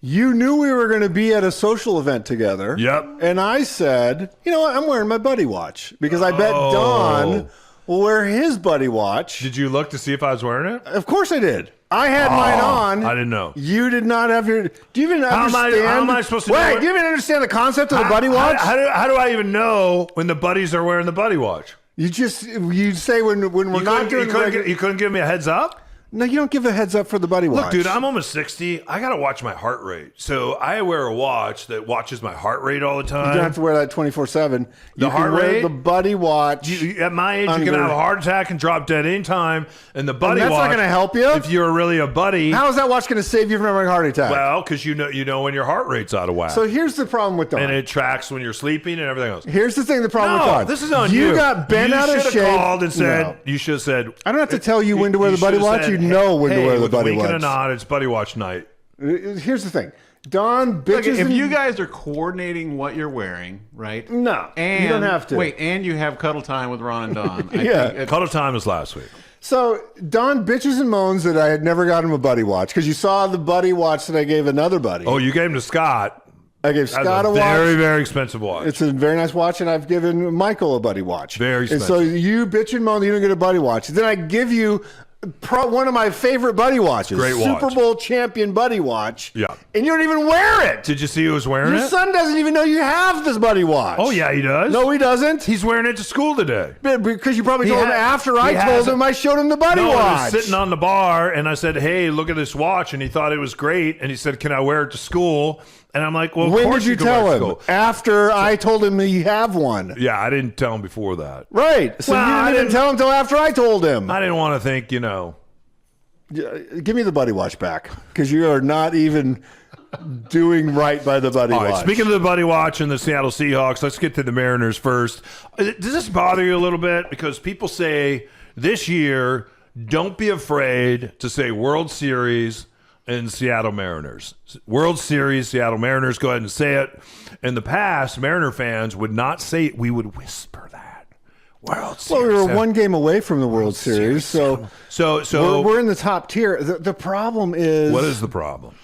S4: You knew we were going to be at a social event together.
S3: Yep.
S4: And I said, you know what? I'm wearing my buddy watch because I bet Don will wear his buddy watch.
S3: Did you look to see if I was wearing it?
S4: Of course I did. I had mine on.
S3: I didn't know.
S4: You did not have your. Do you even understand?
S3: How am I supposed to
S4: Wait, do you even understand the concept of the buddy watch?
S3: How do I even know when the buddies are wearing the buddy watch?
S4: You say when we're not doing
S3: you couldn't give me a heads up?
S4: No, you don't give a heads up for the buddy watch.
S3: Look, dude, I'm almost 60. I got to watch my heart rate. So I wear a watch that watches my heart rate all the time.
S4: You don't have to wear that 24/7.
S3: The heart rate?
S4: The buddy watch.
S3: At my age, you can have a heart attack and drop dead anytime. And the buddy watch.
S4: That's not going to help you.
S3: If you're really a buddy.
S4: How is that watch going to save you from having a heart attack?
S3: Well, because you know when your heart rate's out of whack.
S4: So here's the problem with Don.
S3: And it tracks when you're sleeping and everything else.
S4: Here's the thing, the problem with Don.
S3: This is on you.
S4: You got bent out of shape.
S3: You should have called and said, you should have said.
S4: I don't have to tell you when to wear the buddy watch. You know when to wear the buddy watch.
S3: Wink and a nod, it's buddy watch night.
S4: Here's the thing. Don bitches.
S6: If you guys are coordinating what you're wearing, right?
S4: No,
S6: and,
S4: you don't have to.
S6: Wait, and you have cuddle time with Ron and Don.
S3: Cuddle time was last week.
S4: So Don bitches and moans that I had never got him a buddy watch because you saw the buddy watch that I gave another buddy.
S3: Oh, you gave him to Scott.
S4: I gave Scott a watch.
S3: Very, very expensive watch.
S4: It's a very nice watch, and I've given Michael a buddy watch.
S3: Very expensive.
S4: And so you bitch and moan that you don't get a buddy watch. Then I give you one of my favorite buddy watches.
S3: Great watch.
S4: Super Bowl champion buddy watch.
S3: Yeah.
S4: And you don't even wear it.
S3: Did you see who was wearing it?
S4: Your son doesn't even know you have this buddy watch.
S3: Oh, yeah, he does.
S4: No, he doesn't.
S3: He's wearing it to school today.
S4: Because you probably told him after I told him I showed him the buddy watch.
S3: I was sitting on the bar, and I said, hey, look at this watch. And he thought it was great. And he said, can I wear it to school? And I'm like, well, of
S4: when
S3: course
S4: did you
S3: can wear it
S4: tell
S3: to
S4: him?
S3: school.
S4: After I told him that you have one.
S3: Yeah, I didn't tell him before that.
S4: Right. So
S3: Well,
S4: you didn't tell him until after I told him.
S3: I didn't want to think,
S4: Give me the buddy watch back because you are not even doing right by the buddy
S3: All right,
S4: watch.
S3: speaking of the buddy watch and the Seattle Seahawks, let's get to the Mariners first. Does this bother you a little bit? Because people say this year, don't be afraid to say World Series and Seattle Mariners. World Series, Seattle Mariners, go ahead and say it. In the past, Mariner fans would not say it. We would whisper that. World Series.
S4: Well, we were one game away from the World Series, so we're in the top tier. The problem is...
S3: What is the problem?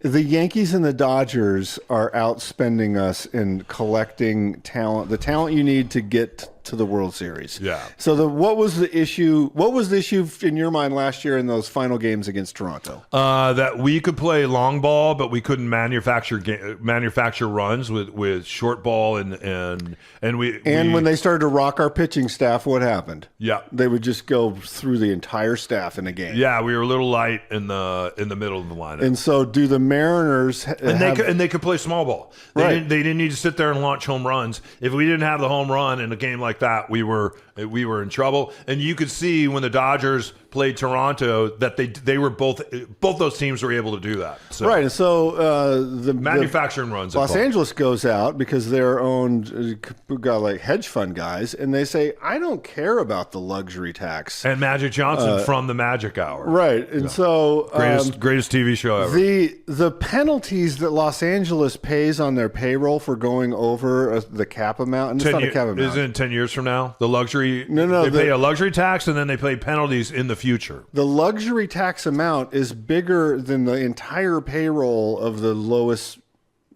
S4: The Yankees and the Dodgers are outspending us in collecting talent, the talent you need to get to the World Series.
S3: Yeah.
S4: So what was the issue? What was the issue in your mind last year in those final games against Toronto?
S3: That we could play long ball, but we couldn't manufacture runs with short ball and
S4: when they started to rock our pitching staff, what happened?
S3: Yeah,
S4: they would just go through the entire staff in a game.
S3: Yeah, we were a little light in the middle of the lineup.
S4: And so, do the Mariners
S3: they could play small ball?
S4: They
S3: didn't need to sit there and launch home runs. If we didn't have the home run in a game like that, we were in trouble. And you could see when the Dodgers played Toronto that they were both those teams were able to do that. So,
S4: right, and so the
S3: manufacturing runs.
S4: Los Angeles goes out because they're owned, got like hedge fund guys, and they say, I don't care about the luxury tax.
S3: And Magic Johnson from the Magic Hour.
S4: Right, and so
S3: greatest TV show ever.
S4: The penalties that Los Angeles pays on their payroll for going over the cap amount, and it's not a cap amount.
S3: Isn't it 10 years from now? The luxury,
S4: no,
S3: they pay a luxury tax and then they pay penalties in the future.
S4: The luxury tax amount is bigger than the entire payroll of the lowest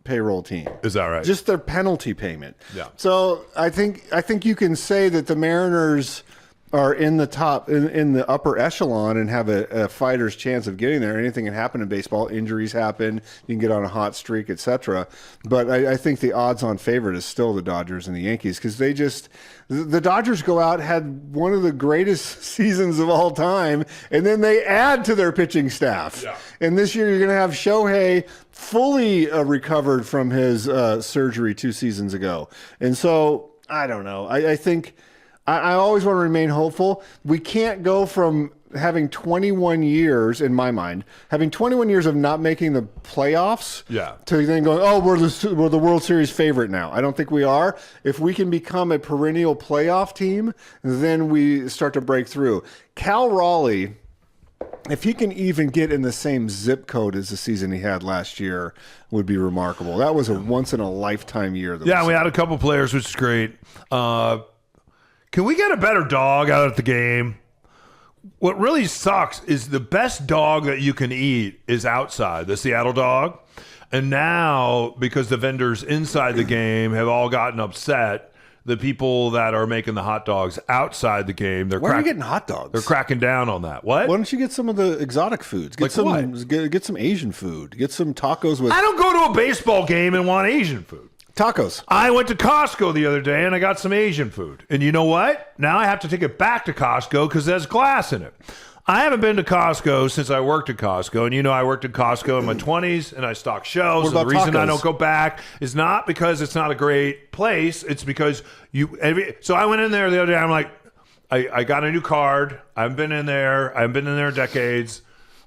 S4: payroll team.
S3: Is that right?
S4: Just their penalty payment.
S3: Yeah.
S4: So I think you can say that the Mariners are in the top, in the upper echelon and have a fighter's chance of getting there. Anything can happen in baseball. Injuries happen. You can get on a hot streak, etc. But I think the odds-on favorite is still the Dodgers and the Yankees because the Dodgers go out, had one of the greatest seasons of all time, and then they add to their pitching staff.
S3: Yeah.
S4: And this year you're going to have Shohei fully recovered from his surgery 2 seasons ago. And so, I don't know. I think I always want to remain hopeful. We can't go from having 21 years, in my mind, having 21 years of not making the playoffs to then going, oh, we're the World Series favorite now. I don't think we are. If we can become a perennial playoff team, then we start to break through. Cal Raleigh, if he can even get in the same zip code as the season he had last year, would be remarkable. That was a once-in-a-lifetime year.
S3: We had a couple players, which is great. Can we get a better dog out at the game? What really sucks is the best dog that you can eat is outside, the Seattle dog. And now, because the vendors inside the game have all gotten upset, the people that are making the hot dogs outside the game,
S4: why are you getting hot dogs?
S3: They're cracking down on that. What?
S4: Why don't you get some of the exotic foods? Get some Asian food. Get some tacos with.
S3: I don't go to a baseball game and want Asian food.
S4: Tacos.
S3: I went to Costco the other day and I got some Asian food. And you know what? Now I have to take it back to Costco because there's glass in it. I haven't been to Costco since I worked at Costco. And I worked at Costco in my 20s and I stocked shelves. And the reason I don't go back is not because it's not a great place. It's because so I went in there the other day. I'm like, I got a new card. I haven't been in there. I haven't been in there in decades.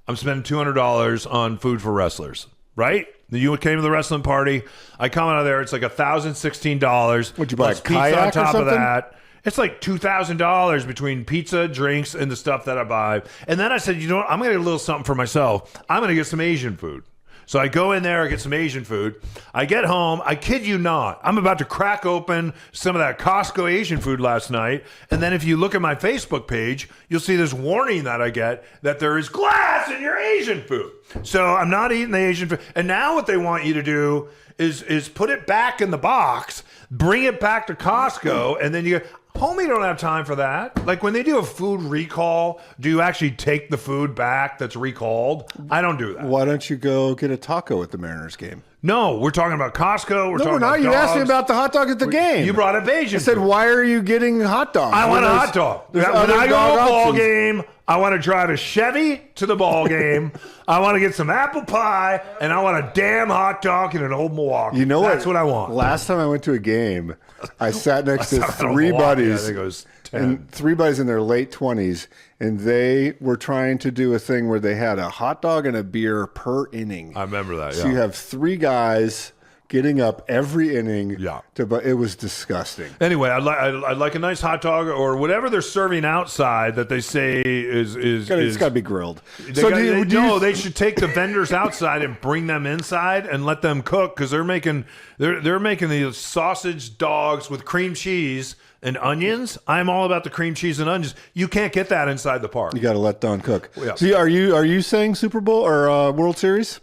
S3: I'm spending $200 on food for wrestlers, right? You came to the wrestling party. I come out of there. It's like $1,016.
S4: Would you buy a
S3: pizza
S4: kayak
S3: on top
S4: or
S3: of
S4: something?
S3: that? It's like $2,000 between pizza, drinks, and the stuff that I buy. And then I said, you know what? I'm going to get a little something for myself. I'm going to get some Asian food. So I go in there, I get some Asian food. I get home. I kid you not. I'm about to crack open some of that Costco Asian food last night. And then if you look at my Facebook page, you'll see this warning that I get that there is glass in your Asian food. So I'm not eating the Asian food. And now what they want you to do is put it back in the box, bring it back to Costco, and then you go, homie, don't have time for that. Like when they do a food recall, do you actually take the food back that's recalled? I don't do that.
S4: Why don't you go get a taco at the Mariners game?
S3: No, we're talking about Costco. We're talking about
S4: you
S3: dogs.
S4: asked me about the hot dog at the game.
S3: You brought up Asian
S4: I said,
S3: food.
S4: why are you getting hot dogs?
S3: I want a hot dog. When I go to a ball game, I want to drive a Chevy to the ball game. I want to get some apple pie, and I want a damn hot dog in an old Milwaukee.
S4: You know what?
S3: That's what I want.
S4: Last time I went to a game, I sat next to three buddies.
S3: I think it was 10.
S4: And 3 buddies in their late 20s, and they were trying to do a thing where they had a hot dog and a beer per inning.
S3: I remember that,
S4: So you have 3 guys getting up every inning.
S3: Yeah.
S4: It was disgusting.
S3: Anyway, I'd like a nice hot dog or whatever they're serving outside that they say is
S4: It's got to be grilled.
S3: They should take the vendors outside and bring them inside and let them cook because they're making these sausage dogs with cream cheese and onions. I'm all about the cream cheese and onions. You can't get that inside the park.
S4: You got to let Don cook.
S3: Yeah.
S4: See, are you saying Super Bowl or World Series?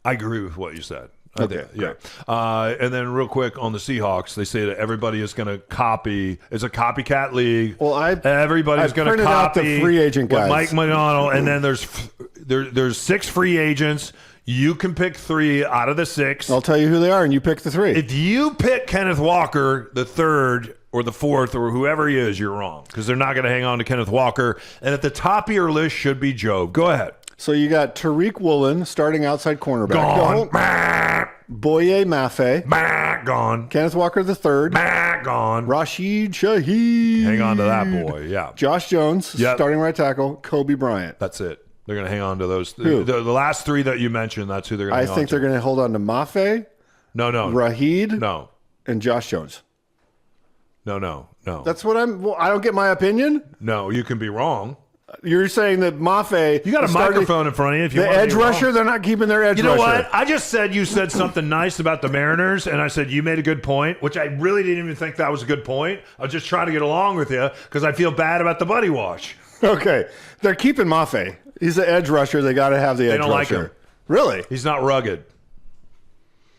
S3: I agree with what you said.
S4: Okay,
S3: yeah. And then real quick on the Seahawks, they say that everybody is going to copy. It's a copycat league.
S4: Well,
S3: everybody's going to
S4: printed out
S3: copy
S4: the free agent
S3: what
S4: guys.
S3: Mike McDonald, and then there's 6 free agents. You can pick 3 out of the 6.
S4: I'll tell you who they are, and you pick the 3.
S3: If you pick Kenneth Walker, the 3rd or the 4th or whoever he is, you're wrong because they're not going to hang on to Kenneth Walker. And at the top of your list should be Job. Go ahead.
S4: So you got Tariq Woolen starting outside cornerback.
S3: Gone.
S4: Boye Mafe.
S3: Gone.
S4: Kenneth Walker the 3rd.
S3: Gone.
S4: Rashid Shaheed.
S3: Hang on to that boy. Yeah.
S4: Josh Jones,
S3: Yep.
S4: starting right tackle. Kobe Bryant.
S3: That's it. They're going to hang on to those.
S4: Who?
S3: The last 3 that you mentioned, that's who they're going to hang on to.
S4: I think they're going to hold on to Mafe,
S3: No.
S4: Rahid,
S3: No.
S4: and Josh Jones.
S3: No.
S4: That's what I don't get my opinion.
S3: No, you can be wrong.
S4: You're saying that Mafe.
S3: You got a microphone in front of you. If you
S4: the
S3: want to
S4: edge
S3: be wrong.
S4: rusher, they're not keeping their edge
S3: You know
S4: rusher.
S3: what? I just said you said something nice about the Mariners, and I said you made a good point, which I really didn't even think that was a good point. I was just trying to get along with you because I feel bad about the buddy wash.
S4: Okay. They're keeping Mafe. He's the edge rusher. They got to have the edge rusher.
S3: They don't like him.
S4: Really?
S3: He's not rugged.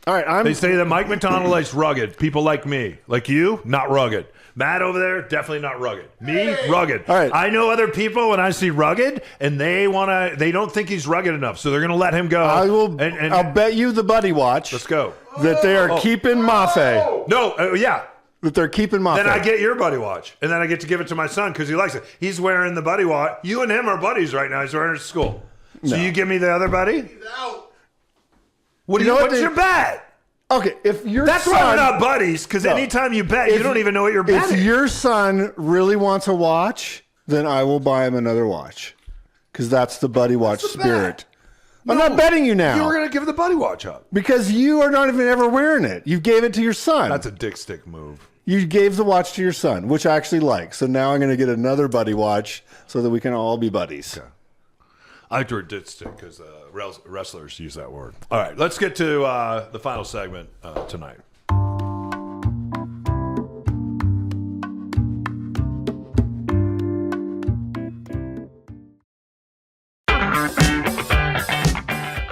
S4: All right.
S3: They say that Mike McDonald likes rugged. People like me. Like you, not rugged. Matt over there, definitely not rugged. Me, rugged.
S4: All right.
S3: I know other people when I see rugged, and they don't think he's rugged enough, so they're going to let him go.
S4: I'll bet you the buddy watch.
S3: Let's go.
S4: That they are keeping Mafe.
S3: No, yeah.
S4: That they're keeping Mafe.
S3: Then I get your buddy watch, and then I get to give it to my son because he likes it. He's wearing the buddy watch. You and him are buddies right now. He's wearing it to school. So you give me the other buddy? He's out. What's your bet?
S4: Okay, if your
S3: That's
S4: son,
S3: why we're not buddies, because anytime you bet, you don't even know what you're betting.
S4: If your son really wants a watch, then I will buy him another watch. Because that's the buddy watch spirit. I'm not betting you now.
S3: You were going to give the buddy watch up.
S4: Because you are not even ever wearing it. You gave it to your son.
S3: That's a dick stick move.
S4: You gave the watch to your son, which I actually like. So now I'm going to get another buddy watch so that we can all be buddies.
S3: Okay. I like the word dick stick because wrestlers use that word. All right, let's get to the final segment tonight.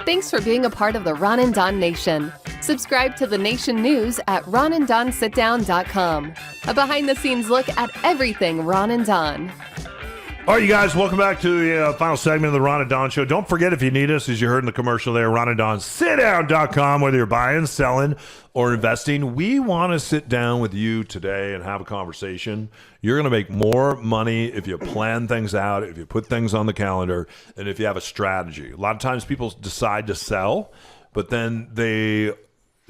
S8: Thanks for being a part of the Ron and Don Nation. Subscribe to the Nation News at ronanddonsitdown.com. A behind-the-scenes look at everything Ron and Don.
S3: All right, you guys, welcome back to the final segment of the Ron and Don Show. Don't forget, if you need us, as you heard in the commercial there, ronanddonsitdown.com, whether you're buying, selling, or investing. We want to sit down with you today and have a conversation. You're going to make more money if you plan things out, if you put things on the calendar, and if you have a strategy. A lot of times people decide to sell, but then they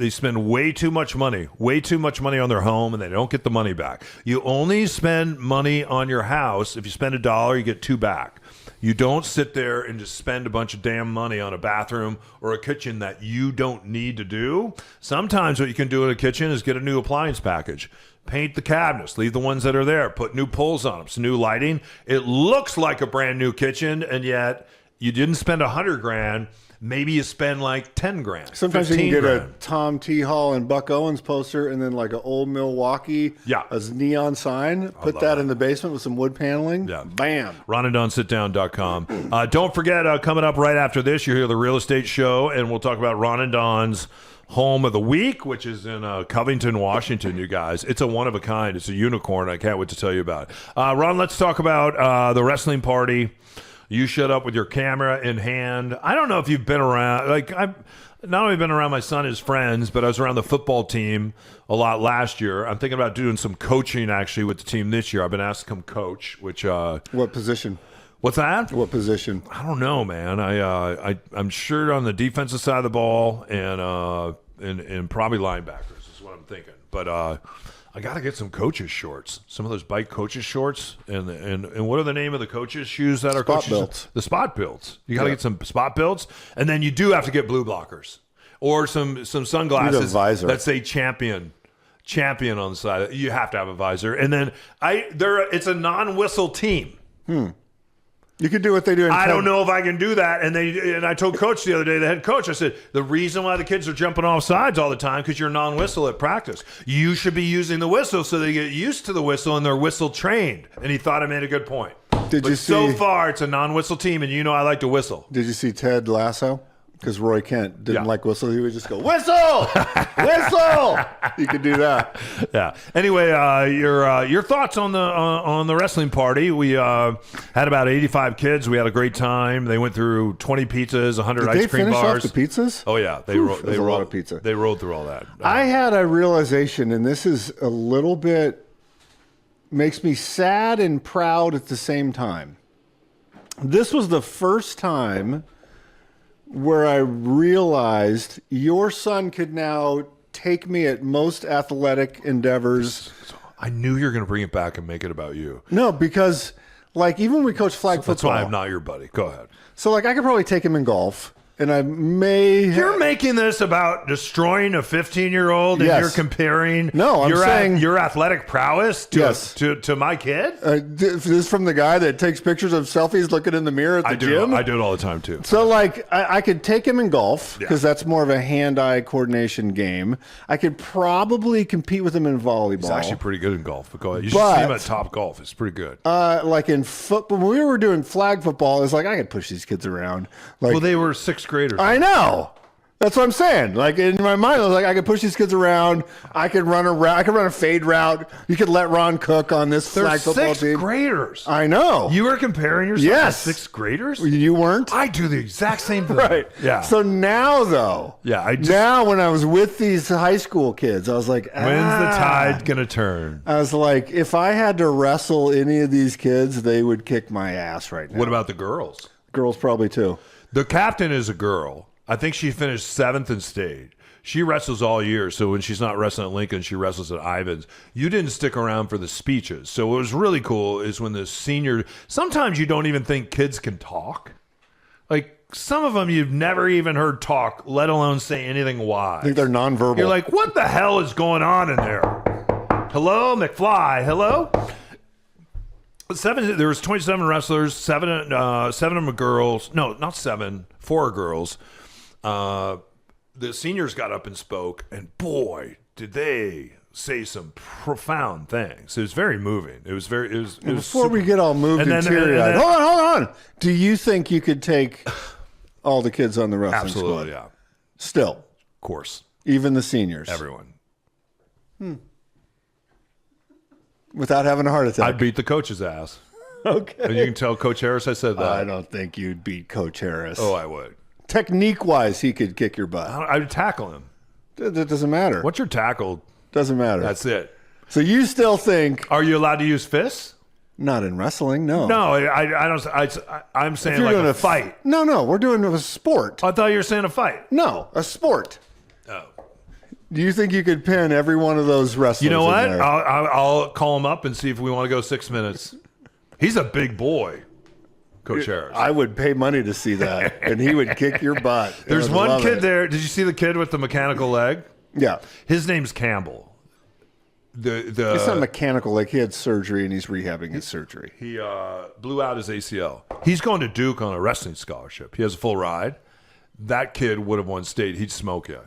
S3: spend way too much money on their home, and they don't get the money back. You only spend money on your house. If you spend $1, you get $2 back. You don't sit there and just spend a bunch of damn money on a bathroom or a kitchen that you don't need to do. Sometimes what you can do in a kitchen is get a new appliance package. Paint the cabinets, leave the ones that are there, put new pulls on them, some new lighting. It looks like a brand new kitchen, and yet you didn't spend $100,000. Maybe you spend like 10 grand.
S4: Sometimes you can get
S3: grand.
S4: a Tom T. Hall and Buck Owens poster and then like an old Milwaukee as neon sign. Put that in the basement with some wood paneling.
S3: Yeah.
S4: Bam.
S3: ronanddonsitdown.com. Don't forget, coming up right after this, you hear the Real Estate Show, and we'll talk about Ron and Don's Home of the Week, which is in Covington, Washington, you guys. It's a one of a kind. It's a unicorn. I can't wait to tell you about it. Ron, let's talk about the wrestling party. You showed up with your camera in hand. I don't know if you've been around. Like, I've not only been around my son and his friends, but I was around the football team a lot last year. I'm thinking about doing some coaching, actually, with the team this year. I've been asked to come coach, which...
S4: What position?
S3: What's that?
S4: What position?
S3: I don't know, man. I'm sure on the defensive side of the ball and probably linebackers is what I'm thinking. But I got to get some coaches shorts. Some of those bike coaches shorts. And what are the name of the coaches shoes that are
S4: spot
S3: coaches?
S4: Belts.
S3: The spot builds. You got to get some spot builds. And then you do have to get blue blockers or some sunglasses that say champion on the side. You have to have a visor. And then it's a non-whistle team.
S4: You could do what they do in
S3: I don't know if I can do that. And I told Coach the other day, the head coach, I said, the reason why the kids are jumping off sides all the time because you're non-whistle at practice. You should be using the whistle so they get used to the whistle and they're whistle trained. And he thought I made a good point. So far, it's a non-whistle team, and you know I like to whistle.
S4: Did you see Ted Lasso? Because Roy Kent didn't like whistle. He would just go, whistle! Whistle! You could do that.
S3: Yeah. Anyway, your thoughts on the wrestling party. We had about 85 kids. We had a great time. They went through 20 pizzas, 100 ice cream bars.
S4: Off the pizzas?
S3: Oh, yeah. They rolled
S4: a lot of pizza.
S3: They rolled through all that.
S4: I had a realization, and this is a little bit, makes me sad and proud at the same time. This was the first time where I realized your son could now take me at most athletic endeavors.
S3: I knew you were going to bring it back and make it about you.
S4: No, because like even when we coach flag football.
S3: That's why I'm not your buddy. Go ahead.
S4: So like I could probably take him in golf. And I may...
S3: You're making this about destroying a 15-year-old and you're comparing
S4: I'm saying,
S3: your athletic prowess to my kid?
S4: This is from the guy that takes pictures of selfies looking in the mirror at the gym?
S3: I do it all the time, too.
S4: So, like, I could take him in golf because that's more of a hand-eye coordination game. I could probably compete with him in volleyball.
S3: He's actually pretty good in golf. But go ahead. You should see him at Top Golf. It's pretty good.
S4: Like in football, when we were doing flag football, it's like I could push these kids around. Like,
S3: well, they were sixth graders.
S4: I know. That's what I'm saying. Like in my mind, I was like, I could push these kids around. I could run a route. I could run a fade route. You could let Ron cook on this flag football team.
S3: Sixth graders.
S4: I know.
S3: You were comparing yourself to sixth graders?
S4: You weren't?
S3: I do the exact same thing.
S4: Right.
S3: Yeah.
S4: So now, though.
S3: Yeah.
S4: Now, when I was with these high school kids, I was like,
S3: when's the tide going to turn?
S4: I was like, if I had to wrestle any of these kids, they would kick my ass right now.
S3: What about the girls?
S4: Girls probably too.
S3: The captain is a girl. I think she finished 7th in state. She wrestles all year, so when she's not wrestling at Lincoln, she wrestles at Ivans. You didn't stick around for the speeches. So what was really cool is when the senior... Sometimes you don't even think kids can talk. Like, some of them you've never even heard talk, let alone say anything wise.
S4: I think they're nonverbal.
S3: You're like, what the hell is going on in there? Hello, McFly. Hello? There was 27 wrestlers, seven of them are girls. No, not 7, 4 are girls. The seniors got up and spoke, and boy, did they say some profound things. It was very moving. It was
S4: before we get all moved and teary-eyed. Hold on. Do you think you could take all the kids on the wrestling squad?
S3: Absolutely, yeah.
S4: Still?
S3: Of course.
S4: Even the seniors?
S3: Everyone.
S4: Without having a heart attack?
S3: I'd beat the coach's ass.
S4: Okay.
S3: And you can tell Coach Harris I said that.
S4: I don't think you'd beat Coach Harris.
S3: Oh, I would.
S4: Technique-wise, he could kick your butt.
S3: I would tackle him.
S4: That doesn't matter.
S3: Once you're tackled,
S4: doesn't matter.
S3: That's it.
S4: So you still think?
S3: Are you allowed to use fists?
S4: Not in wrestling, no.
S3: No, I don't. I'm saying like a fight.
S4: No, we're doing a sport.
S3: I thought you were saying a fight.
S4: No, a sport.
S3: Oh.
S4: Do you think you could pin every one of those wrestlers?
S3: You know what?
S4: In there?
S3: I'll call him up and see if we want to go 6 minutes. He's a big boy. Coach Harris.
S4: I would pay money to see that, and he would kick your butt.
S3: There's one kid there. Did you see the kid with the mechanical leg?
S4: Yeah.
S3: His name's Campbell.
S4: It's not mechanical. Like he had surgery, and he's rehabbing his surgery.
S3: He blew out his ACL. He's going to Duke on a wrestling scholarship. He has a full ride. That kid would have won state. He'd smoke you.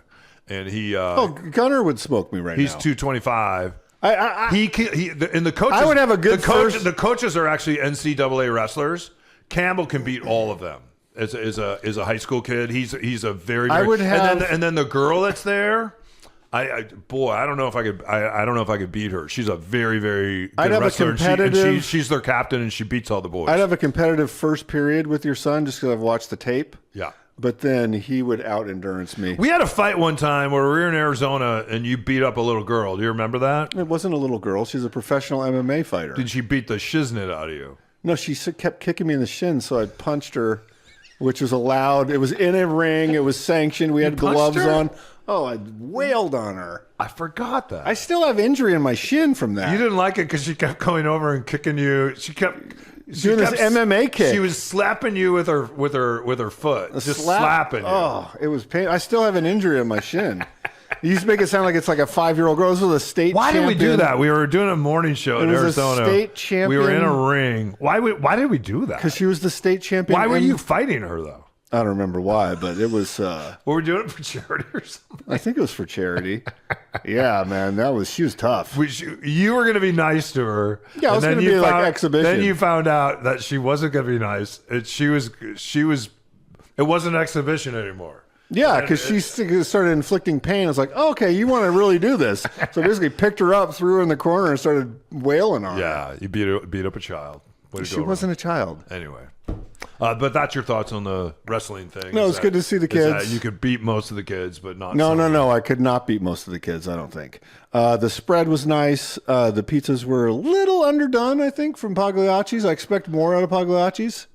S3: And he...
S4: Gunner would smoke me right now.
S3: He's 225.
S4: And
S3: the coaches...
S4: I would have a good
S3: The coaches are actually NCAA wrestlers. Campbell can beat all of them as a high school kid. He's a very, very...
S4: I would have...
S3: And then the girl that's there... I don't know if I could. I don't know if I could beat her. She's a very, very good wrestler. And she's their captain, and she beats all the boys.
S4: I'd have a competitive first period with your son just because I've watched the tape.
S3: Yeah.
S4: But then he would out-endurance me.
S3: We had a fight one time where we were in Arizona, and you beat up a little girl. Do you remember that?
S4: It wasn't a little girl. She's a professional MMA fighter.
S3: Did she beat the shiznit out of you?
S4: No, she kept kicking me in the shin, so I punched her, which was allowed. It was in a ring. It was sanctioned. We had gloves on. Oh, I wailed on her.
S3: I forgot that.
S4: I still have injury in my shin from that.
S3: You didn't like it because she kept going over and kicking you. She kept
S4: doing this MMA kick.
S3: She was slapping you with her foot. Just slapping you.
S4: Oh, it was pain. I still have an injury in my shin. You used to make it sound like it's like a 5-year-old girl. This was a state
S3: Why
S4: champion.
S3: did we do that? We were doing a morning show in Arizona.
S4: A state champion.
S3: We were in a ring. Why did we do that?
S4: Because she was the state champion.
S3: Why were you fighting her, though?
S4: I don't remember why, but it was...
S3: Were we doing it for charity or something?
S4: I think it was for charity. Yeah, man. She was tough.
S3: You were going to be nice to her.
S4: Yeah, I was going to be like exhibition.
S3: Then you found out that she wasn't going to be nice. And It wasn't an exhibition anymore.
S4: Yeah, because she started inflicting pain. I was like, oh, okay, you want to really do this. So basically picked her up, threw her in the corner, and started wailing on her.
S3: Yeah, you beat up a child.
S4: She wasn't a child.
S3: Anyway. But that's your thoughts on the wrestling thing.
S4: No, it's good to see the kids.
S3: You could beat most of the kids, but not
S4: No. I could not beat most of the kids, I don't think. The spread was nice. The pizzas were a little underdone, I think, from Pagliacci's. I expect more out of Pagliacci's.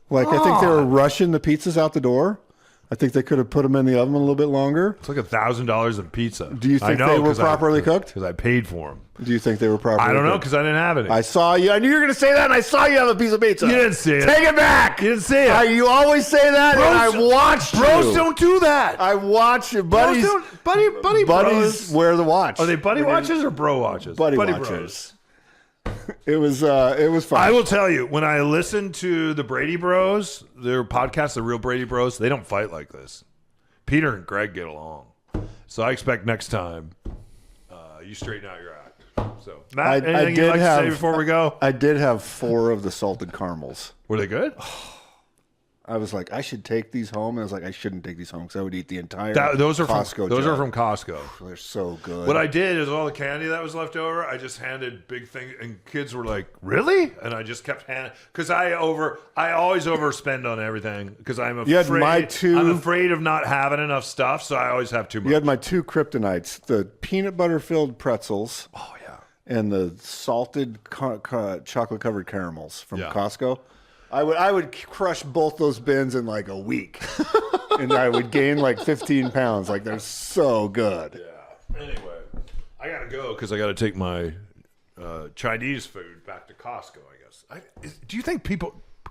S4: I think they were rushing the pizzas out the door. I think they could have put them in the oven a little bit longer.
S3: It's like $1,000 a pizza.
S4: Do you think they were properly cooked?
S3: Because I paid for them.
S4: Do you think they were properly cooked?
S3: I don't know, because I didn't have any.
S4: I saw you. I knew you were going to say that, and I saw you have a piece of pizza.
S3: You didn't see it.
S4: Take it back.
S3: You didn't see it.
S4: You always say that, and I watched you.
S3: Bros don't do that.
S4: I watch you. Buddies
S3: bros
S4: wear the watch.
S3: Are they buddy watches or bro watches?
S4: Buddy watches.
S3: Bros.
S4: It was fun.
S3: I will tell you, when I listen to the Brady Bros, their podcast, the real Brady Bros, they don't fight like this. Peter and Greg get along. So I expect next time you straighten out your act. So, Matt, anything you'd like to say before we go?
S4: I did have 4 of the salted caramels.
S3: Were they good?
S4: I was like, I should take these home. And I was like, I shouldn't take these home because I would eat the entire
S3: those are
S4: Costco.
S3: Those are from Costco.
S4: They're so good.
S3: What I did is all the candy that was left over, I just handed big thing, and kids were like, "Really?" And I just kept handing because I always overspend on everything because I'm afraid. I'm afraid of not having enough stuff, so I always have too much.
S4: You had my 2 kryptonites: the peanut butter filled pretzels.
S3: Oh yeah.
S4: And the salted chocolate covered caramels from Costco. I would crush both those bins in like a week, and I would gain like 15 pounds. Like they're so good.
S3: Yeah. Anyway, I gotta go because I gotta take my Chinese food back to Costco. I guess. Do you think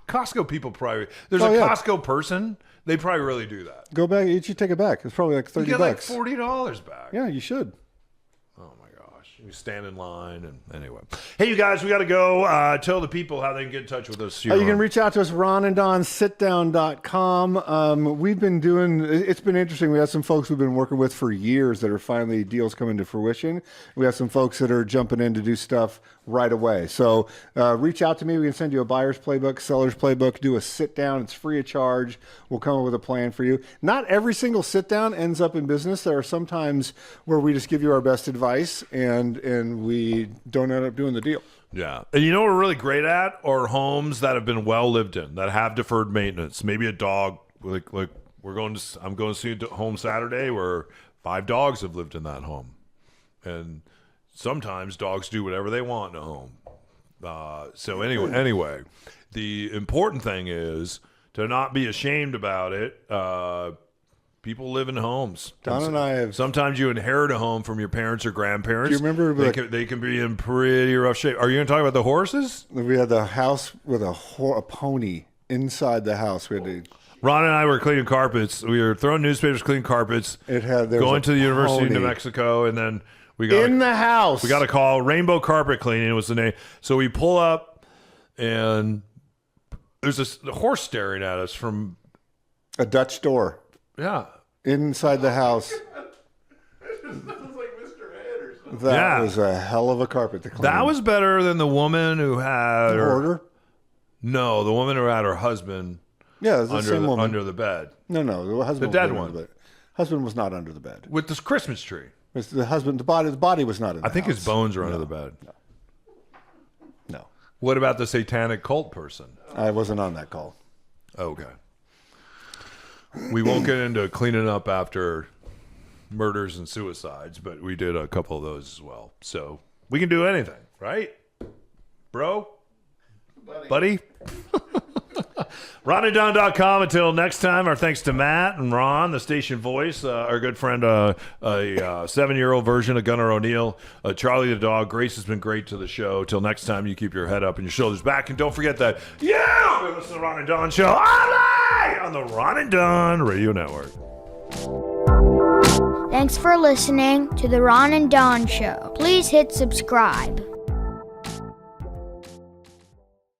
S3: Costco people probably? There's Costco person. They probably really do that.
S4: Go back. You should take it back. It's probably like $30.
S3: You get like $40 back.
S4: Yeah, you should.
S3: You stand in line, and anyway. Hey, you guys, we got to go. Tell the people how they can get in touch with us.
S4: You can reach out to us, ronanddonsitdown.com. We've been doing, it's been interesting. We have some folks we've been working with for years that are finally deals coming to fruition. We have some folks that are jumping in to do stuff right away. So reach out to me. We can send you a buyer's playbook, seller's playbook, do a sit down. It's free of charge. We'll come up with a plan for you. Not every single sit down ends up in business. There are some times where we just give you our best advice and we don't end up doing the deal.
S3: Yeah. And you know what we're really great at? Are homes that have been well lived in, that have deferred maintenance. Maybe a dog, like I'm going to see a home Saturday where 5 dogs have lived in that home. And sometimes dogs do whatever they want in a home. So anyway, the important thing is to not be ashamed about it. People live in homes.
S4: Don and I have.
S3: Sometimes you inherit a home from your parents or grandparents.
S4: Do you remember?
S3: They can be in pretty rough shape. Are you going to talk about the horses?
S4: We had the house with a pony inside the house. We had to.
S3: Ron and I were cleaning carpets. We were throwing newspapers, cleaning carpets. Going to the University of New Mexico, and then we got
S4: in the house.
S3: We got a call. Rainbow Carpet Cleaning was the name. So we pull up, and there's a horse staring at us from
S4: a Dutch door.
S3: Yeah.
S4: Inside the house.
S6: This is like Mr. Head or something.
S4: That was a hell of a carpet to clean.
S3: That was better than the woman who had
S4: order?
S3: No, the woman who had her husband under the bed.
S4: No, the husband.
S3: The dead one.
S4: The husband was not under the bed.
S3: With this Christmas tree.
S4: The husband, the body was not in the
S3: I think
S4: house.
S3: his bones are under the bed.
S4: No.
S3: What about the satanic cult person?
S4: I wasn't on that call.
S3: Okay. We won't get into cleaning up after murders and suicides, but we did a couple of those as well. So we can do anything, right? Bro? Buddy? RonandDon.com. Until next time, our thanks to Matt and Ron, the station voice, our good friend, a 7-year-old version of Gunnar O'Neill, Charlie the dog. Grace has been great to the show. Till next time, you keep your head up and your shoulders back. And don't forget that you listen to the Ron and Don Show on the Ron and Don Radio Network.
S2: Thanks for listening to the Ron and Don Show. Please hit subscribe.